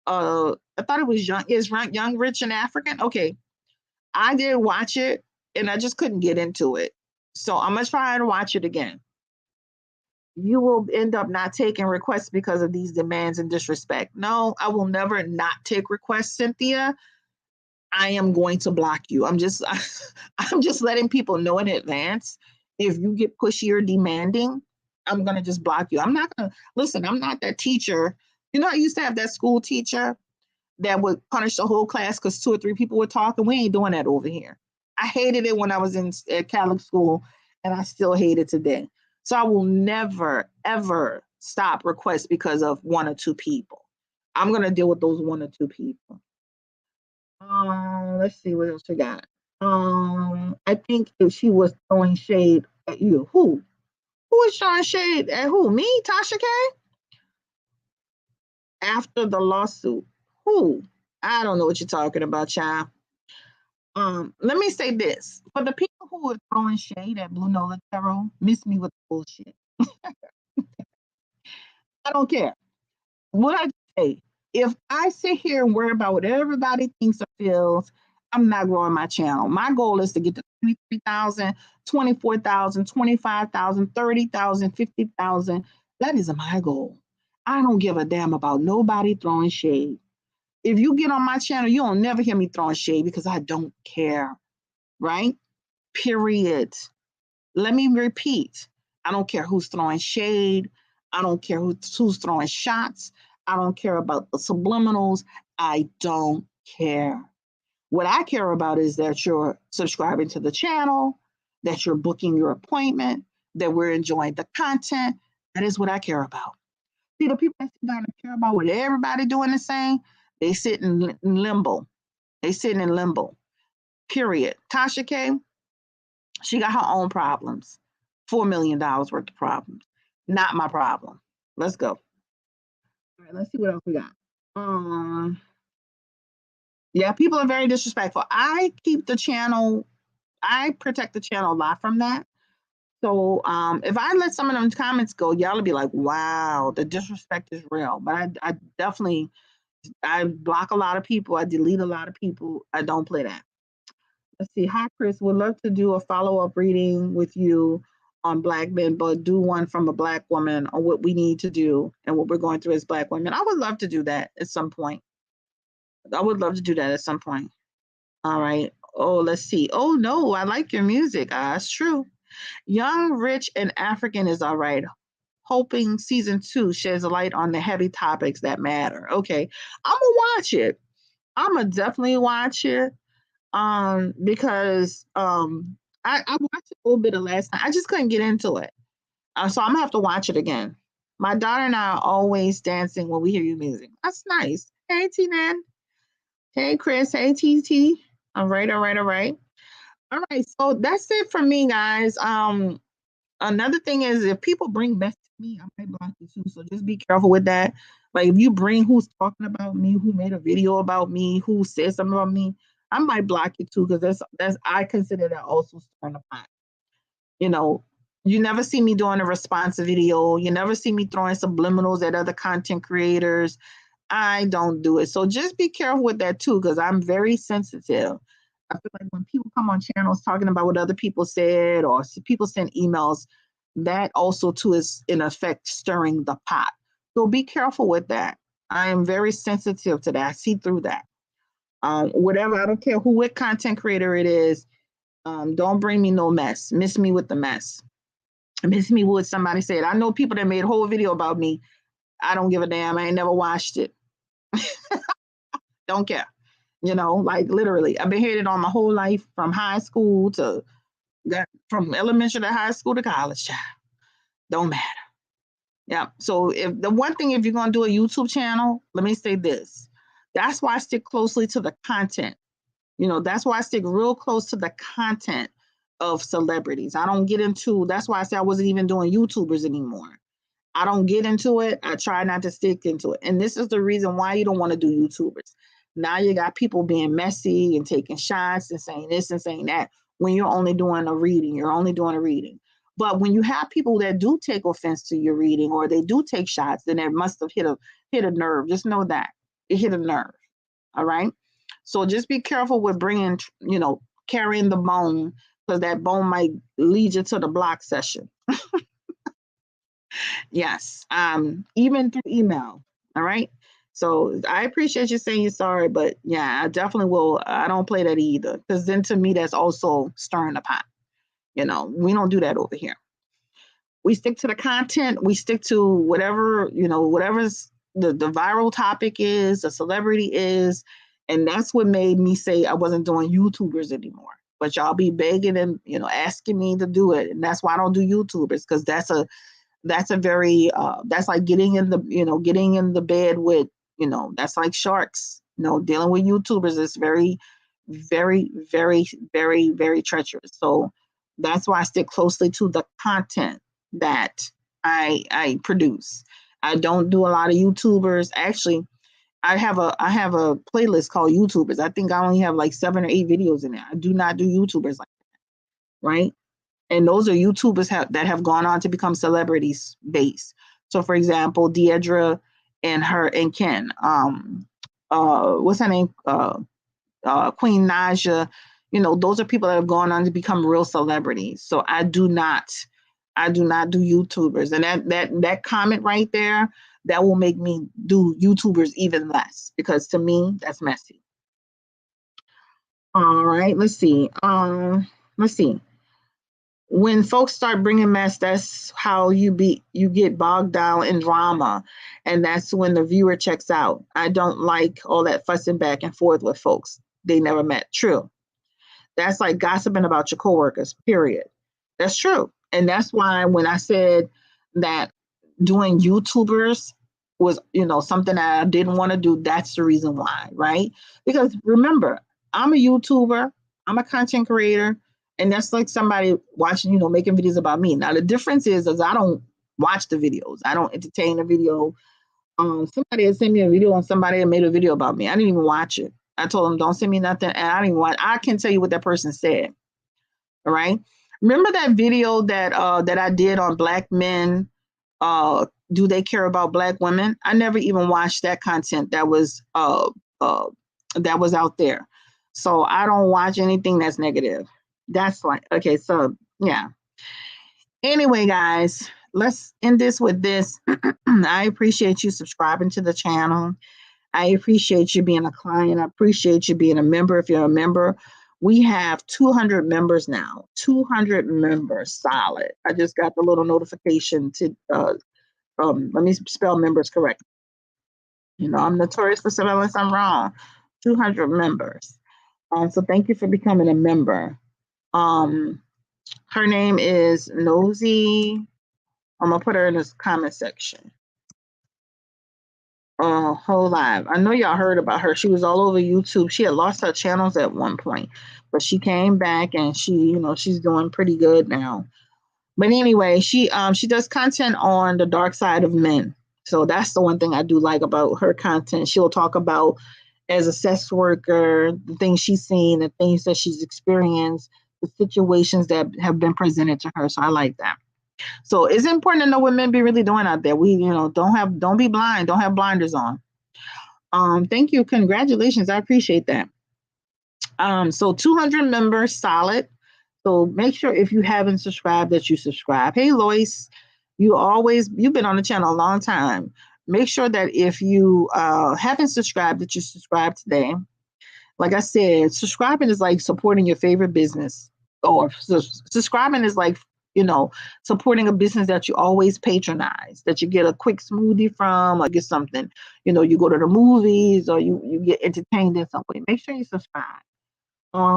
I thought it was Young. Is Young, Rich, and African? Okay, I did watch it, and I just couldn't get into it. So I'm gonna try and watch it again. You will end up not taking requests because of these demands and disrespect. No, I will never not take requests, Cynthia. I am going to block you. I'm just letting people know in advance. If you get pushy or demanding, I'm gonna just block you. I'm not gonna listen. I'm not that teacher. I used to have that school teacher that would punish the whole class because 2 or 3 people were talking. We ain't doing that over here. I hated it when I was in Catholic school, and I still hate it today. So I will never, ever stop requests because of 1 or 2 people. I'm going to deal with those 1 or 2 people. Let's see what else we got. I think if she was throwing shade at you, who? Who is throwing shade at who? Me, Tasha K? After the lawsuit. Who? I don't know what you're talking about, child. Let me say this. For the people who are throwing shade at Blue Nola Tarot, miss me with the bullshit. I don't care. What I say, if I sit here and worry about what everybody thinks or feels, I'm not growing my channel. My goal is to get to 23,000, 24,000, 25,000, 30,000, 50,000. That is my goal. I don't give a damn about nobody throwing shade. If you get on my channel, you'll never hear me throwing shade because I don't care, right? Period. Let me repeat. I don't care who's throwing shade. I don't care who's throwing shots. I don't care about the subliminals. I don't care. What I care about is that you're subscribing to the channel, that you're booking your appointment, that we're enjoying the content. That is what I care about. See, the people that sit down and care about what everybody doing the same, they sit in limbo. They sitting in limbo. Period. Tasha K, she got her own problems. $4 million worth of problems. Not my problem. Let's go. All right, let's see what else we got. Yeah, people are very disrespectful. I protect the channel a lot from that. So if I let some of them comments go, y'all will be like, wow, the disrespect is real. But I definitely, I block a lot of people. I delete a lot of people. I don't play that. Let's see. Hi, Chris. Would love to do a follow-up reading with you on Black men, but do one from a Black woman on what we need to do and what we're going through as Black women. I would love to do that at some point. I would love to do that at some point. All right. Oh, let's see. Oh, no, I like your music. That's true. Young, Rich, and African is all right. Hoping season 2 sheds a light on the heavy topics that matter. Okay. I'm going to watch it. I'm going to definitely watch it. Because I watched a little bit of last night. I just couldn't get into it. So I'm gonna have to watch it again. My daughter and I are always dancing when we hear your music. That's nice. Hey T Nan. Hey Chris. Hey TT. All right, all right, all right. All right. So that's it for me, guys. Another thing is if people bring mess to me, I might block you too. So just be careful with that. Like if you bring who's talking about me, who made a video about me, who said something about me, I might block you too, because that's I consider that also stirring the pot. You know, you never see me doing a response video. You never see me throwing subliminals at other content creators. I don't do it. So just be careful with that too, because I'm very sensitive. I feel like when people come on channels talking about what other people said or people send emails, that also too is in effect stirring the pot. So be careful with that. I am very sensitive to that. I see through that. Whatever, I don't care who, what content creator it is. Don't bring me no mess. Miss me with the mess. Miss me with somebody said. I know people that made a whole video about me. I don't give a damn. I ain't never watched it. Don't care. Like literally, I've been hearing it on my whole life from high school to from elementary to high school to college. Don't matter. Yeah. So if the one thing, if you're gonna do a YouTube channel, let me say this. That's why I stick closely to the content. That's why I stick real close to the content of celebrities. I don't get into. That's why I say I wasn't even doing YouTubers anymore. I don't get into it. I try not to stick into it. And this is the reason why you don't want to do YouTubers. Now you got people being messy and taking shots and saying this and saying that when you're only doing a reading. You're only doing a reading. But when you have people that do take offense to your reading or they do take shots, then it must have hit a nerve. Just know that it hit a nerve. All right. So just be careful with bringing, carrying the bone, because that bone might lead you to the block session. Yes. Even through email. All right. So I appreciate you saying you're sorry, but yeah, I definitely will. I don't play that either, because then to me, that's also stirring the pot. We don't do that over here. We stick to the content. We stick to whatever, whatever's the viral topic is, the celebrity is. And that's what made me say I wasn't doing YouTubers anymore. But y'all be begging and, asking me to do it. And that's why I don't do YouTubers, because that's a very that's like getting in the bed with, that's like sharks. Dealing with YouTubers is very, very, very, very, very treacherous. So that's why I stick closely to the content that I produce. I don't do a lot of YouTubers. Actually, I have a playlist called YouTubers. I think I only have like 7 or 8 videos in there. I do not do YouTubers like that, right? And those are YouTubers that have gone on to become celebrities based. So, for example, Deidre and Ken, what's her name? Queen Naja. Those are people that have gone on to become real celebrities. So I do not do YouTubers. And that comment right there, that will make me do YouTubers even less, because to me, that's messy. All right, let's see. When folks start bringing mess, that's how you get bogged down in drama, and that's when the viewer checks out. I don't like all that fussing back and forth with folks they never met. True. That's like gossiping about your coworkers, period. That's true. And that's why when I said that doing YouTubers was, something that I didn't want to do, that's the reason why, right? Because remember, I'm a YouTuber, I'm a content creator, and that's like somebody watching, making videos about me. Now the difference is I don't watch the videos. I don't entertain the video. Somebody had sent me a video on somebody that made a video about me. I didn't even watch it. I told him, don't send me nothing. And I can tell you what that person said. All right. Remember that video that I did on black men? Do they care about black women? I never even watched that content that was out there. So I don't watch anything that's negative. That's like, okay, so yeah. Anyway, guys, let's end this with this. I appreciate you subscribing to the channel. I appreciate you being a client. I appreciate you being a member. If you're a member, we have 200 members now. 200 members, solid. I just got the little notification to let me spell members correctly. You know, I'm notorious for spelling something wrong. 200 members. So thank you for becoming a member. Her name is Nosy. I'm gonna put her in this comment section. Whole live. I know y'all heard about her. She was all over YouTube. She had lost her channels at one point, but she came back and she's doing pretty good now. But anyway, she does content on the dark side of men. So that's the one thing I do like about her content. She'll talk about as a sex worker, the things she's seen, the things that she's experienced, the situations that have been presented to her. So I like that. So it's important to know what men be really doing out there. We, don't be blind, don't have blinders on. Thank you. Congratulations. I appreciate that. So 200 members, solid. So make sure if you haven't subscribed that you subscribe. Hey, Lois, you've been on the channel a long time. Make sure that if you haven't subscribed that you subscribe today. Like I said, subscribing is like supporting your favorite business, or subscribing is like, supporting a business that you always patronize, that you get a quick smoothie from, or get something, you go to the movies, or you get entertained in some way. Make sure you subscribe.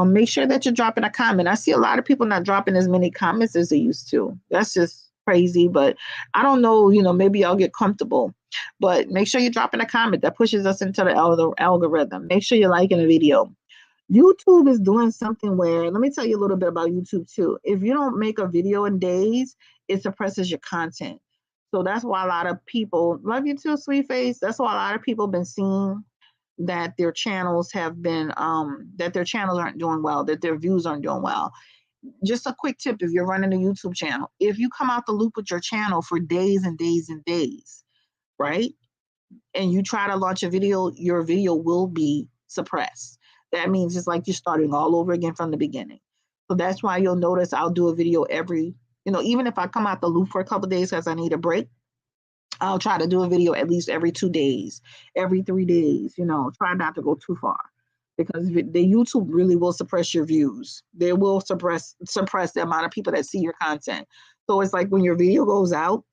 Make sure that you're dropping a comment. I see a lot of people not dropping as many comments as they used to. That's just crazy, but I don't know, maybe y'all get comfortable, but make sure you're dropping a comment. That pushes us into the algorithm. Make sure you're liking the video. YouTube is doing something where, let me tell you a little bit about YouTube too. If you don't make a video in days, it suppresses your content. So that's why a lot of people, love you too, sweet face. That's why a lot of people have been seeing that their channels have been, that their channels aren't doing well, that their views aren't doing well. Just a quick tip, if you're running a YouTube channel, if you come out the loop with your channel for days and days and days, right? And you try to launch a video, your video will be suppressed. That means it's like you're starting all over again from the beginning. So that's why you'll notice I'll do a video every, even if I come out the loop for a couple of days because I need a break, I'll try to do a video at least every 2 days, every 3 days, try not to go too far, because the YouTube really will suppress your views. They will suppress the amount of people that see your content. So it's like when your video goes out,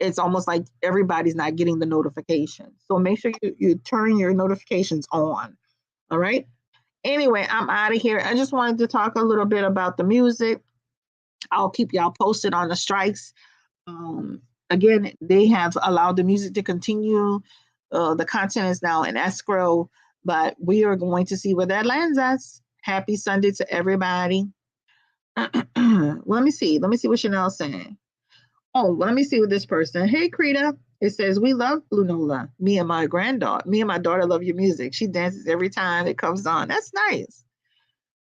it's almost like everybody's not getting the notification. So make sure you turn your notifications on. All right. Anyway, I'm out of here. I just wanted to talk a little bit about the music. I'll keep y'all posted on the strikes. Again, they have allowed the music to continue. The content is now in escrow, but we are going to see where that lands us. Happy Sunday to everybody. Let me see what Chanel's saying. Oh, let me see what this person. Hey, Krita. It says, we love Blue Nola. Me and my daughter love your music. She dances every time it comes on. That's nice.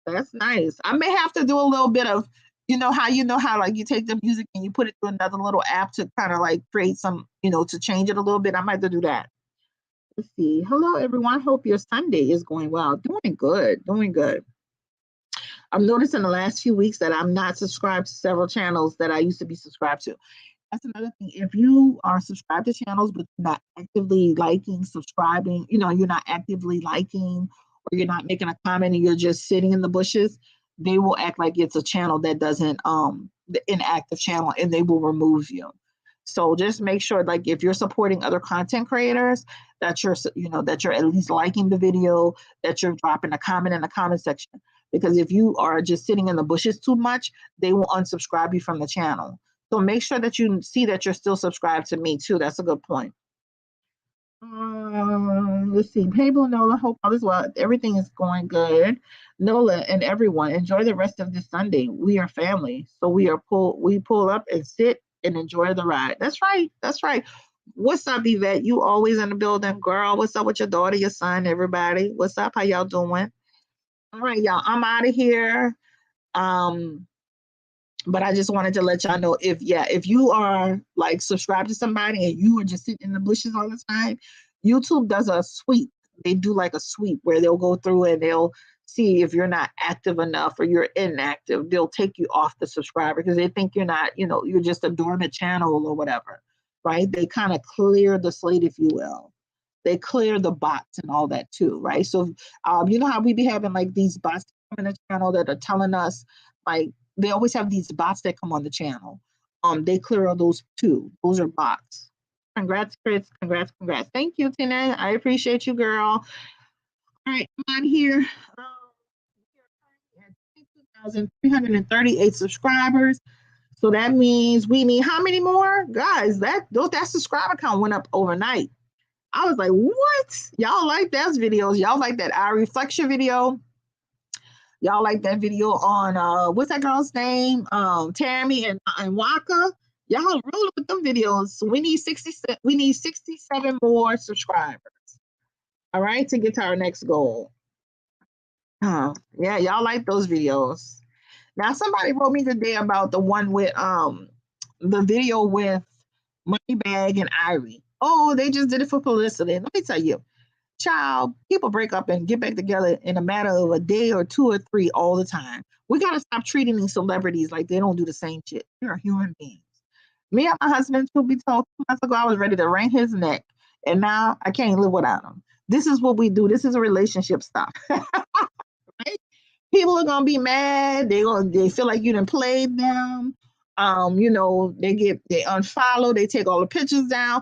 That's nice. I may have to do a little bit of, how like you take the music and you put it to another little app to kind of like create some, to change it a little bit. I might have to do that. Let's see. Hello, everyone. Hope your Sunday is going well. Doing good. I'm noticing the last few weeks that I'm not subscribed to several channels that I used to be subscribed to. That's another thing. If you are subscribed to channels, but you're not actively liking, subscribing, you're not actively liking, or you're not making a comment and you're just sitting in the bushes, they will act like it's a channel that doesn't, the inactive channel, and they will remove you. So just make sure, like, if you're supporting other content creators, that you're at least liking the video, that you're dropping a comment in the comment section. Because if you are just sitting in the bushes too much, they will unsubscribe you from the channel. So make sure that you see that you're still subscribed to me too. That's a good point. Let's see. Hey, Blue Nola, hope all is well. Everything is going good. Nola and everyone, enjoy the rest of this Sunday. We are family. So we pull up and sit and enjoy the ride. That's right. What's up, Yvette? You always in the building, girl. What's up with your daughter, your son, everybody? What's up? How y'all doing? All right, y'all. I'm out of here. Um, but I just wanted to let y'all know if you are like subscribed to somebody and you are just sitting in the bushes all the time, YouTube does a sweep. They do like a sweep where they'll go through and they'll see if you're not active enough or you're inactive. They'll take you off the subscriber because they think you're not, you're just a dormant channel or whatever, right? They kind of clear the slate, if you will. They clear the bots and all that too, right? So, you know how we be having like these bots on the channel that are telling us like they always have these bots that come on the channel. They clear all those too. Those are bots. Congrats, Chris. Congrats, congrats. Thank you, Tina. I appreciate you, girl. All right, I'm on here. We are currently at 2,338 subscribers. So that means we need how many more? Guys, that subscriber count went up overnight. I was like, what? Y'all like those videos? Y'all like that eye reflection video? Y'all like that video on what's that girl's name? Tammy and Waka. Y'all rolling with them videos. We need 67 more subscribers. All right, to get to our next goal. Yeah, y'all like those videos. Now somebody wrote me today about the one with the video with Moneybag and Irie. Oh, they just did it for publicity. Let me tell you, child, people break up and get back together in a matter of a day or two or three all the time. We gotta stop treating these celebrities like they don't do the same shit. They're human beings. Me and my husband, truth be told, 2 months ago, I was ready to wring his neck, and now I can't live without him. This is what we do. This is a relationship stuff. Right? People are gonna be mad. They feel like you didn't play them. They unfollow. They take all the pictures down.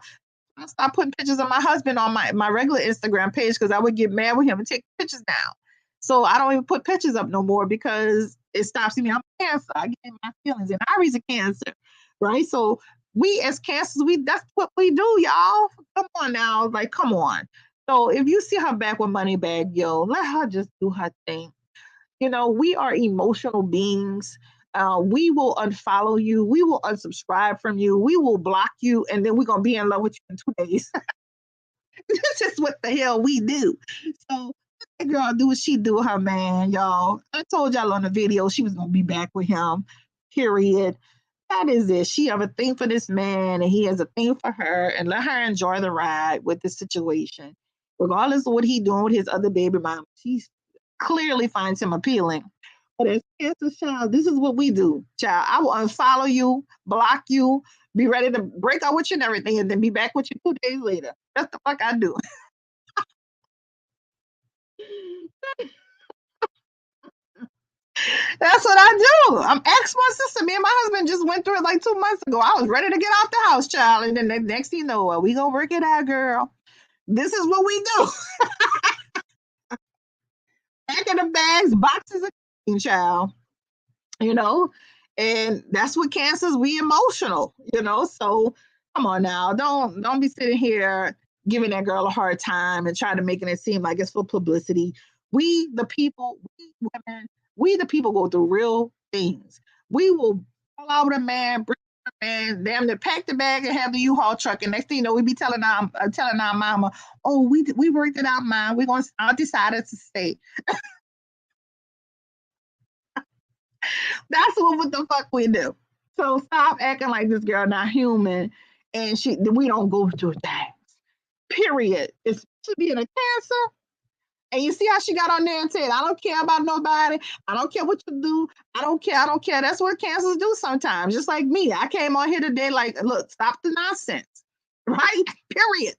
I stopped putting pictures of my husband on my regular Instagram page because I would get mad with him and take pictures down. So I don't even put pictures up no more because it stops me. I'm cancer. I get in my feelings, and Irie's a cancer, right? So we as cancers, that's what we do, y'all. Come on now, like come on. So if you see her back with Moneybag, yo, let her just do her thing. We are emotional beings. We will unfollow you. We will unsubscribe from you. We will block you, and then we're gonna be in love with you in 2 days. This is what the hell we do. So that girl do what she do with her man, y'all. I told y'all on the video she was gonna be back with him. Period. That is it. She have a thing for this man, and he has a thing for her, and let her enjoy the ride with the situation, regardless of what he doing with his other baby mom. She clearly finds him appealing. But as cancer child, this is what we do, child. I will unfollow you, block you, be ready to break up with you and everything, and then be back with you 2 days later. That's the fuck I do. That's what I do. I'm ex my sister. Me and my husband just went through it like 2 months ago. I was ready to get off the house, child. And then the next thing you know, we gonna work it out, girl. This is what we do. Back in the bags, boxes of child. you know and that's what cancers, we emotional, so come on now, don't be sitting here giving that girl a hard time and trying to making it seem like it's for publicity. We the people, we women, we the people go through real things. We will fall out with a man, bring a man, damn near pack the bag and have the U-Haul truck, and next thing you know, we be telling our mama, oh, we worked it out, man, I decided to stay. That's what the fuck we do. So stop acting like this girl not human, and we don't go through things. Period. It's to be in a cancer. And you see how she got on there and said, I don't care about nobody. I don't care what you do. I don't care. I don't care. That's what cancers do sometimes. Just like me. I came on here today like, look, stop the nonsense. Right? Period.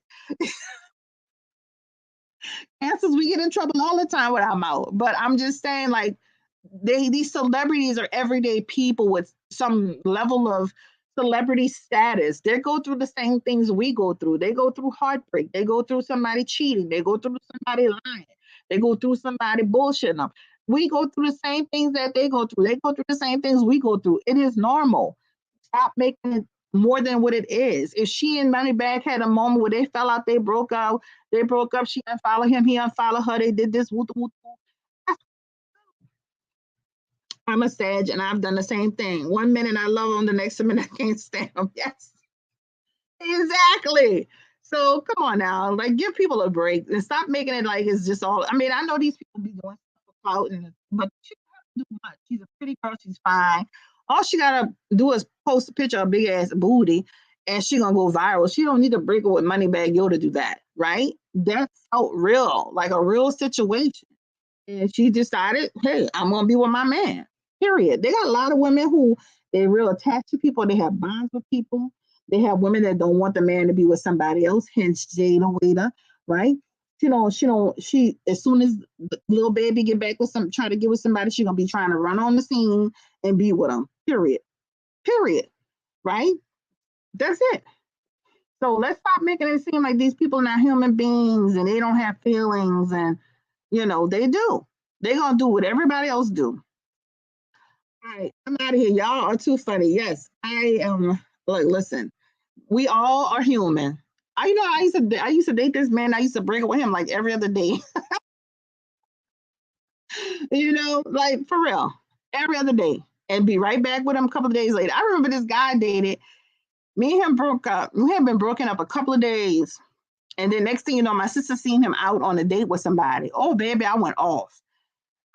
Cancers, we get in trouble all the time with our mouth. But I'm just saying, like, these celebrities are everyday people with some level of celebrity status. They go through the same things we go through. They go through heartbreak. They go through somebody cheating. They go through somebody lying. They go through somebody bullshitting them. We go through the same things that they go through. They go through the same things we go through. It is normal. Stop making it more than what it is. If she and Moneybag had a moment where they fell out, they broke up, she unfollowed him, he unfollowed her, they did this, woo, woo, woo. I'm a Sag, and I've done the same thing. One minute I love them, the next minute I can't stand them. Yes, Exactly. So come on now, like give people a break and stop making it like it's just all. I mean, I know these people be doing stuff for clout, but she don't have to do much. She's a pretty girl. She's fine. All she gotta do is post a picture of a big ass booty, and she gonna go viral. She don't need to break up with Moneybag Yo to do that, right? That's how real, like a real situation. And she decided, hey, I'm gonna be with my man. Period. They got a lot of women who they real attached to people. They have bonds with people. They have women that don't want the man to be with somebody else. Hence Jada Waiter, right? She as soon as the little baby get back with some, try to get with somebody, she gonna be trying to run on the scene and be with them. Period. Period. Right? That's it. So let's stop making it seem like these people are not human beings and they don't have feelings, and they do. They gonna do what everybody else do. All right, I'm out of here. Y'all are too funny. Yes, I am. Look, listen, we all are human. I used to date this man. I used to break up with him like every other day. Like for real, every other day, and be right back with him a couple of days later. I remember this guy I dated. Me and him broke up. We had been broken up a couple of days, and then next thing you know, my sister seen him out on a date with somebody. Oh baby, I went off.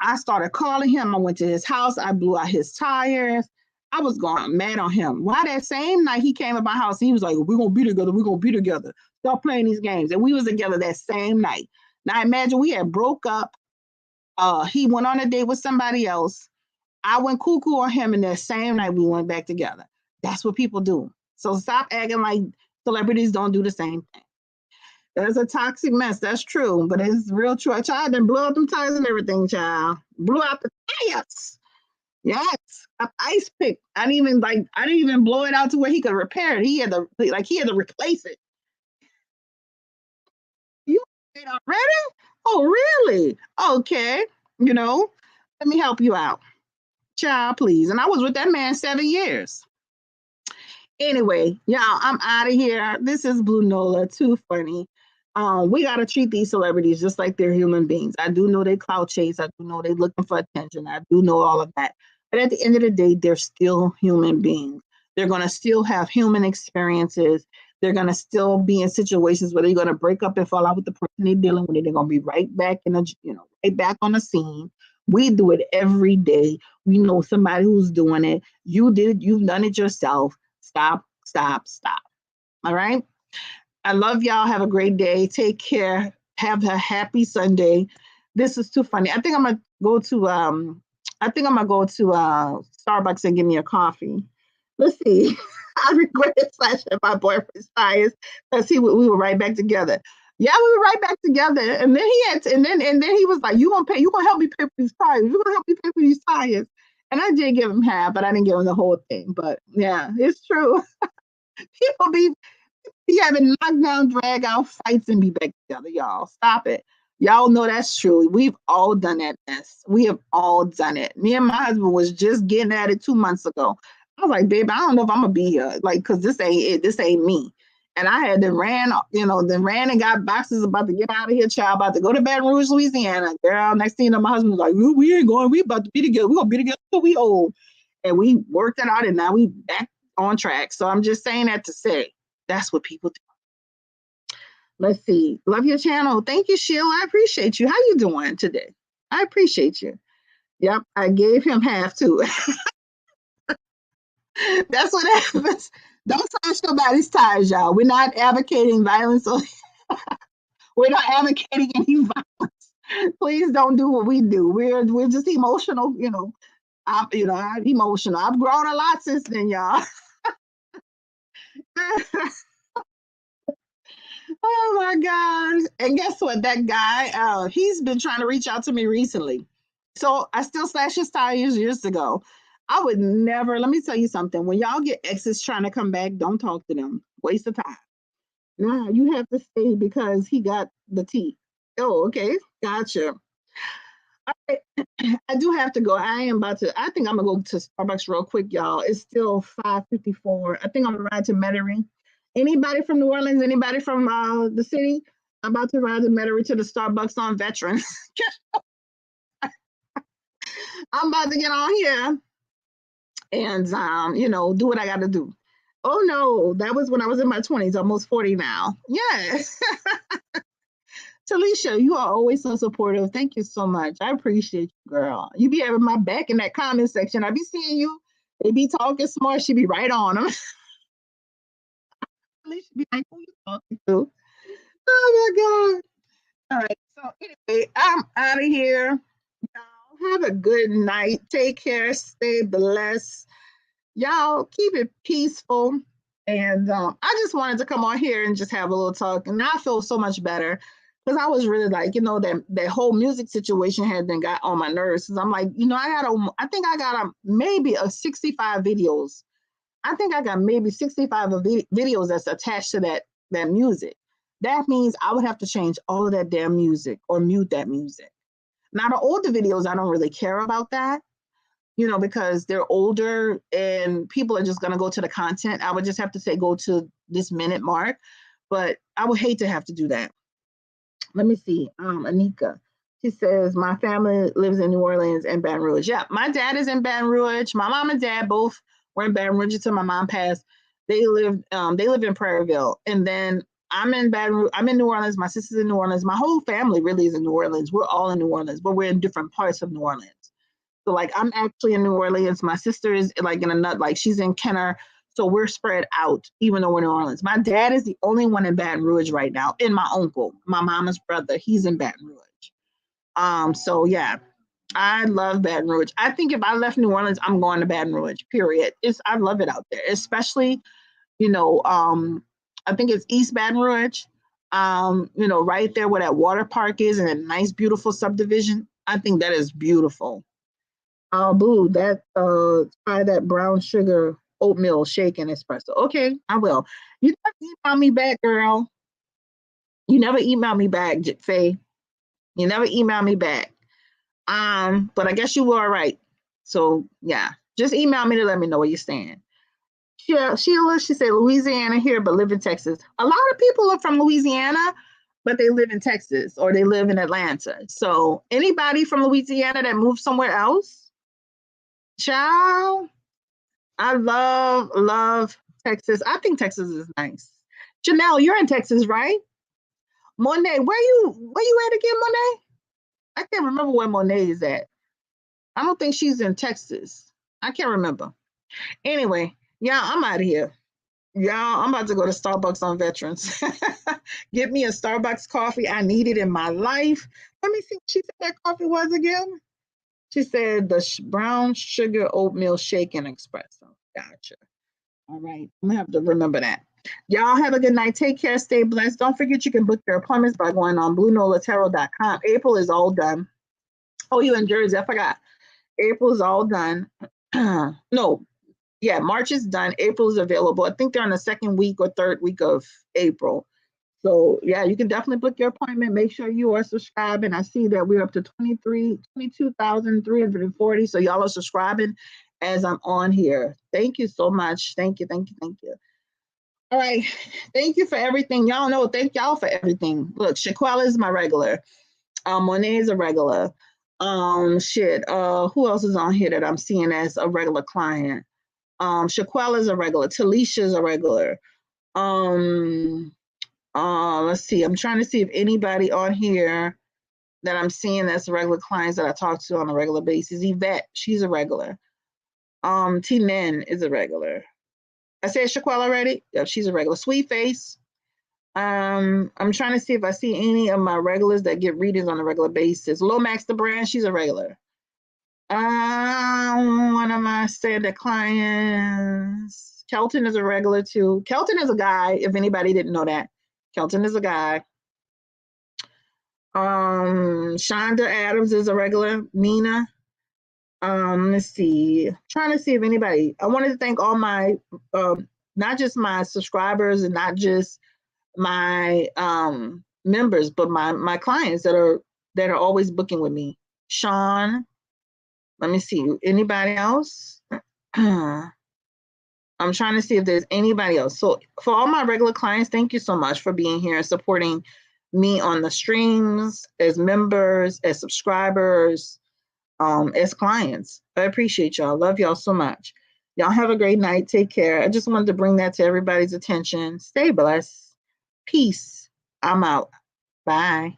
I started calling him. I went to his house. I blew out his tires. I was going mad on him. Why that same night he came to my house, he was like, we're going to be together. We're going to be together. Stop playing these games. And we was together that same night. Now imagine we had broke up. He went on a date with somebody else. I went cuckoo on him, and that same night we went back together. That's what people do. So stop acting like celebrities don't do the same thing. That's a toxic mess. That's true, but it's real true. I tried and blew out them tires and everything, child. Blew out the tires. Yes, a ice pick. I didn't even blow it out to where he could repair it. He had to replace it. You did already? Oh, really? Okay. You know, let me help you out, child, please. And I was with that man 7 years. Anyway, y'all, I'm out of here. This is Blue Nola. Too funny. We gotta treat these celebrities just like they're human beings. I do know they clout chase. I do know they're looking for attention. I do know all of that. But at the end of the day, they're still human beings. They're gonna still have human experiences. They're gonna still be in situations where they're gonna break up and fall out with the person they're dealing with. They're gonna be right back right back on the scene. We do it every day. We know somebody who's doing it. You did it. You've done it yourself. Stop, stop, stop. All right. I love y'all. Have a great day. Take care. Have a happy Sunday. This is too funny. I think I'm gonna go to Starbucks and get me a coffee. Let's see. I regretted slashing my boyfriend's tires because we were right back together. Yeah, we were right back together. And then he was like, you gonna help me pay for these tires. You're gonna help me pay for these tires. And I did give him half, but I didn't give him the whole thing. But yeah, it's true. People be having knockdown, drag out fights and be back together, y'all. Stop it. Y'all know that's true. We've all done that mess. We have all done it. Me and my husband was just getting at it 2 months ago. I was like, babe, I don't know if I'm gonna be here. Like, cause this ain't it. This ain't me. And I had to ran and got boxes about to get out of here, child, about to go to Baton Rouge, Louisiana. Girl, next thing you know, my husband was like, we ain't going, we about to be together. We're gonna be together till we old. And we worked it out and now we back on track. So I'm just saying that to say that's what people do. Let's see. Love your channel. Thank you, Sheila. I appreciate you. How you doing today? I appreciate you. Yep, I gave him half too. That's what happens. Don't slash nobody's tires, y'all. We're not advocating violence. We're not advocating any violence. Please don't do what we do. We're just emotional. I'm emotional. I've grown a lot since then, y'all. Oh my God. And guess what? That guy, he's been trying to reach out to me recently. So I still slashed his tires years ago. I would never, let me tell you something. When y'all get exes trying to come back, don't talk to them. Waste of time. Nah, you have to stay because he got the tea. Oh, okay. Gotcha. All right. I do have to go. I think I'm gonna go to Starbucks real quick, y'all. It's still 5:54. I think I'm gonna ride to Metairie. Anybody from New Orleans? Anybody from the city? I'm about to ride to Metairie to the Starbucks on Veterans. I'm about to get on here and do what I gotta do. Oh no, that was when I was in my 20s, almost 40 now. Yes. Talisha, you are always so supportive. Thank you so much. I appreciate you, girl. You be having my back in that comment section. I be seeing you. They be talking smart. She be right on them. Talisha be like, who you talking to? Oh my God. All right. So anyway, I'm out of here. Y'all have a good night. Take care. Stay blessed. Y'all keep it peaceful. And I just wanted to come on here and just have a little talk. And I feel so much better because I was really like, that whole music situation had been got on my nerves. Because I'm like, I think I got maybe a 65 videos. I think I got maybe 65 videos that's attached to that music. That means I would have to change all of that damn music or mute that music. Now, the older videos, I don't really care about that, because they're older and people are just going to go to the content. I would just have to say, go to this minute mark. But I would hate to have to do that. Let me see. Anika, she says, my family lives in New Orleans and Baton Rouge. Yeah, my dad is in Baton Rouge. My mom and dad both were in Baton Rouge until my mom passed. They live in Prairieville. And then I'm in Baton Rouge. I'm in New Orleans. My sister's in New Orleans. My whole family really is in New Orleans. We're all in New Orleans, but we're in different parts of New Orleans. So like I'm actually in New Orleans. My sister is like in a nut, like she's in Kenner. So we're spread out, even though we're in New Orleans. My dad is the only one in Baton Rouge right now, and my uncle, my mama's brother, he's in Baton Rouge. So yeah, I love Baton Rouge. I think if I left New Orleans, I'm going to Baton Rouge. Period. I love it out there, especially you know, um, I think it's East Baton Rouge. Right there where that water park is and a nice, beautiful subdivision. I think that is beautiful. Oh, boo, try that brown sugar oatmeal shake and espresso. Okay, I will. You never email me back, girl. You never email me back, Faye. You never email me back. But I guess you were all right. So yeah, just email me to let me know where you stand. Yeah, Sheila, she said Louisiana here, but live in Texas. A lot of people are from Louisiana, but they live in Texas or they live in Atlanta. So anybody from Louisiana that moved somewhere else, child, I love Texas. I think Texas is nice. Janelle, you're in Texas, right? Monet, where you at again, Monet? I can't remember where Monet is at. I don't think she's in Texas. I can't remember. Anyway, yeah, I'm out of here. Y'all, I'm about to go to Starbucks on Veterans. Get me a Starbucks coffee. I need it in my life. Let me see what she said that coffee was again. She said the brown sugar oatmeal shake and espresso. Gotcha. All right. I'm going to have to remember that. Y'all have a good night. Take care. Stay blessed. Don't forget you can book your appointments by going on BlueNolaTarot.com. April is all done. Oh, you in Jersey. I forgot. April's all done. No, yeah, March is done. April is available. I think they're on the second week or third week of April. So yeah, you can definitely book your appointment. Make sure you are subscribing. I see that we're up to 22,340. So y'all are subscribing as I'm on here. Thank you so much. Thank you, thank you, thank you. All right. Thank you for everything. Y'all know, thank y'all for everything. Look, Shaquella is my regular. Monet is a regular. Who else is on here that I'm seeing as a regular client? Shaquella is a regular. Talisha is a regular. Let's see. I'm trying to see if anybody on here that I'm seeing that's regular clients that I talk to on a regular basis. Yvette, she's a regular. T Nen is a regular. I said Shaquella already. Yep, she's a regular. Sweet Face. I'm trying to see if I see any of my regulars that get readings on a regular basis. Lomax the brand, she's a regular. One of my standard clients. Kelton is a regular too. Kelton is a guy, if anybody didn't know that. Kelton is a guy. Shonda Adams is a regular. Nina. Let's see. Trying to see if anybody. I wanted to thank all my not just my subscribers and not just my members, but my clients that are always booking with me. Sean, let me see. Anybody else? I'm trying to see if there's anybody else. So for all my regular clients, thank you so much for being here and supporting me on the streams as members, as subscribers, as clients. I appreciate y'all. Love y'all so much. Y'all have a great night. Take care. I just wanted to bring that to everybody's attention. Stay blessed. Peace. I'm out. Bye.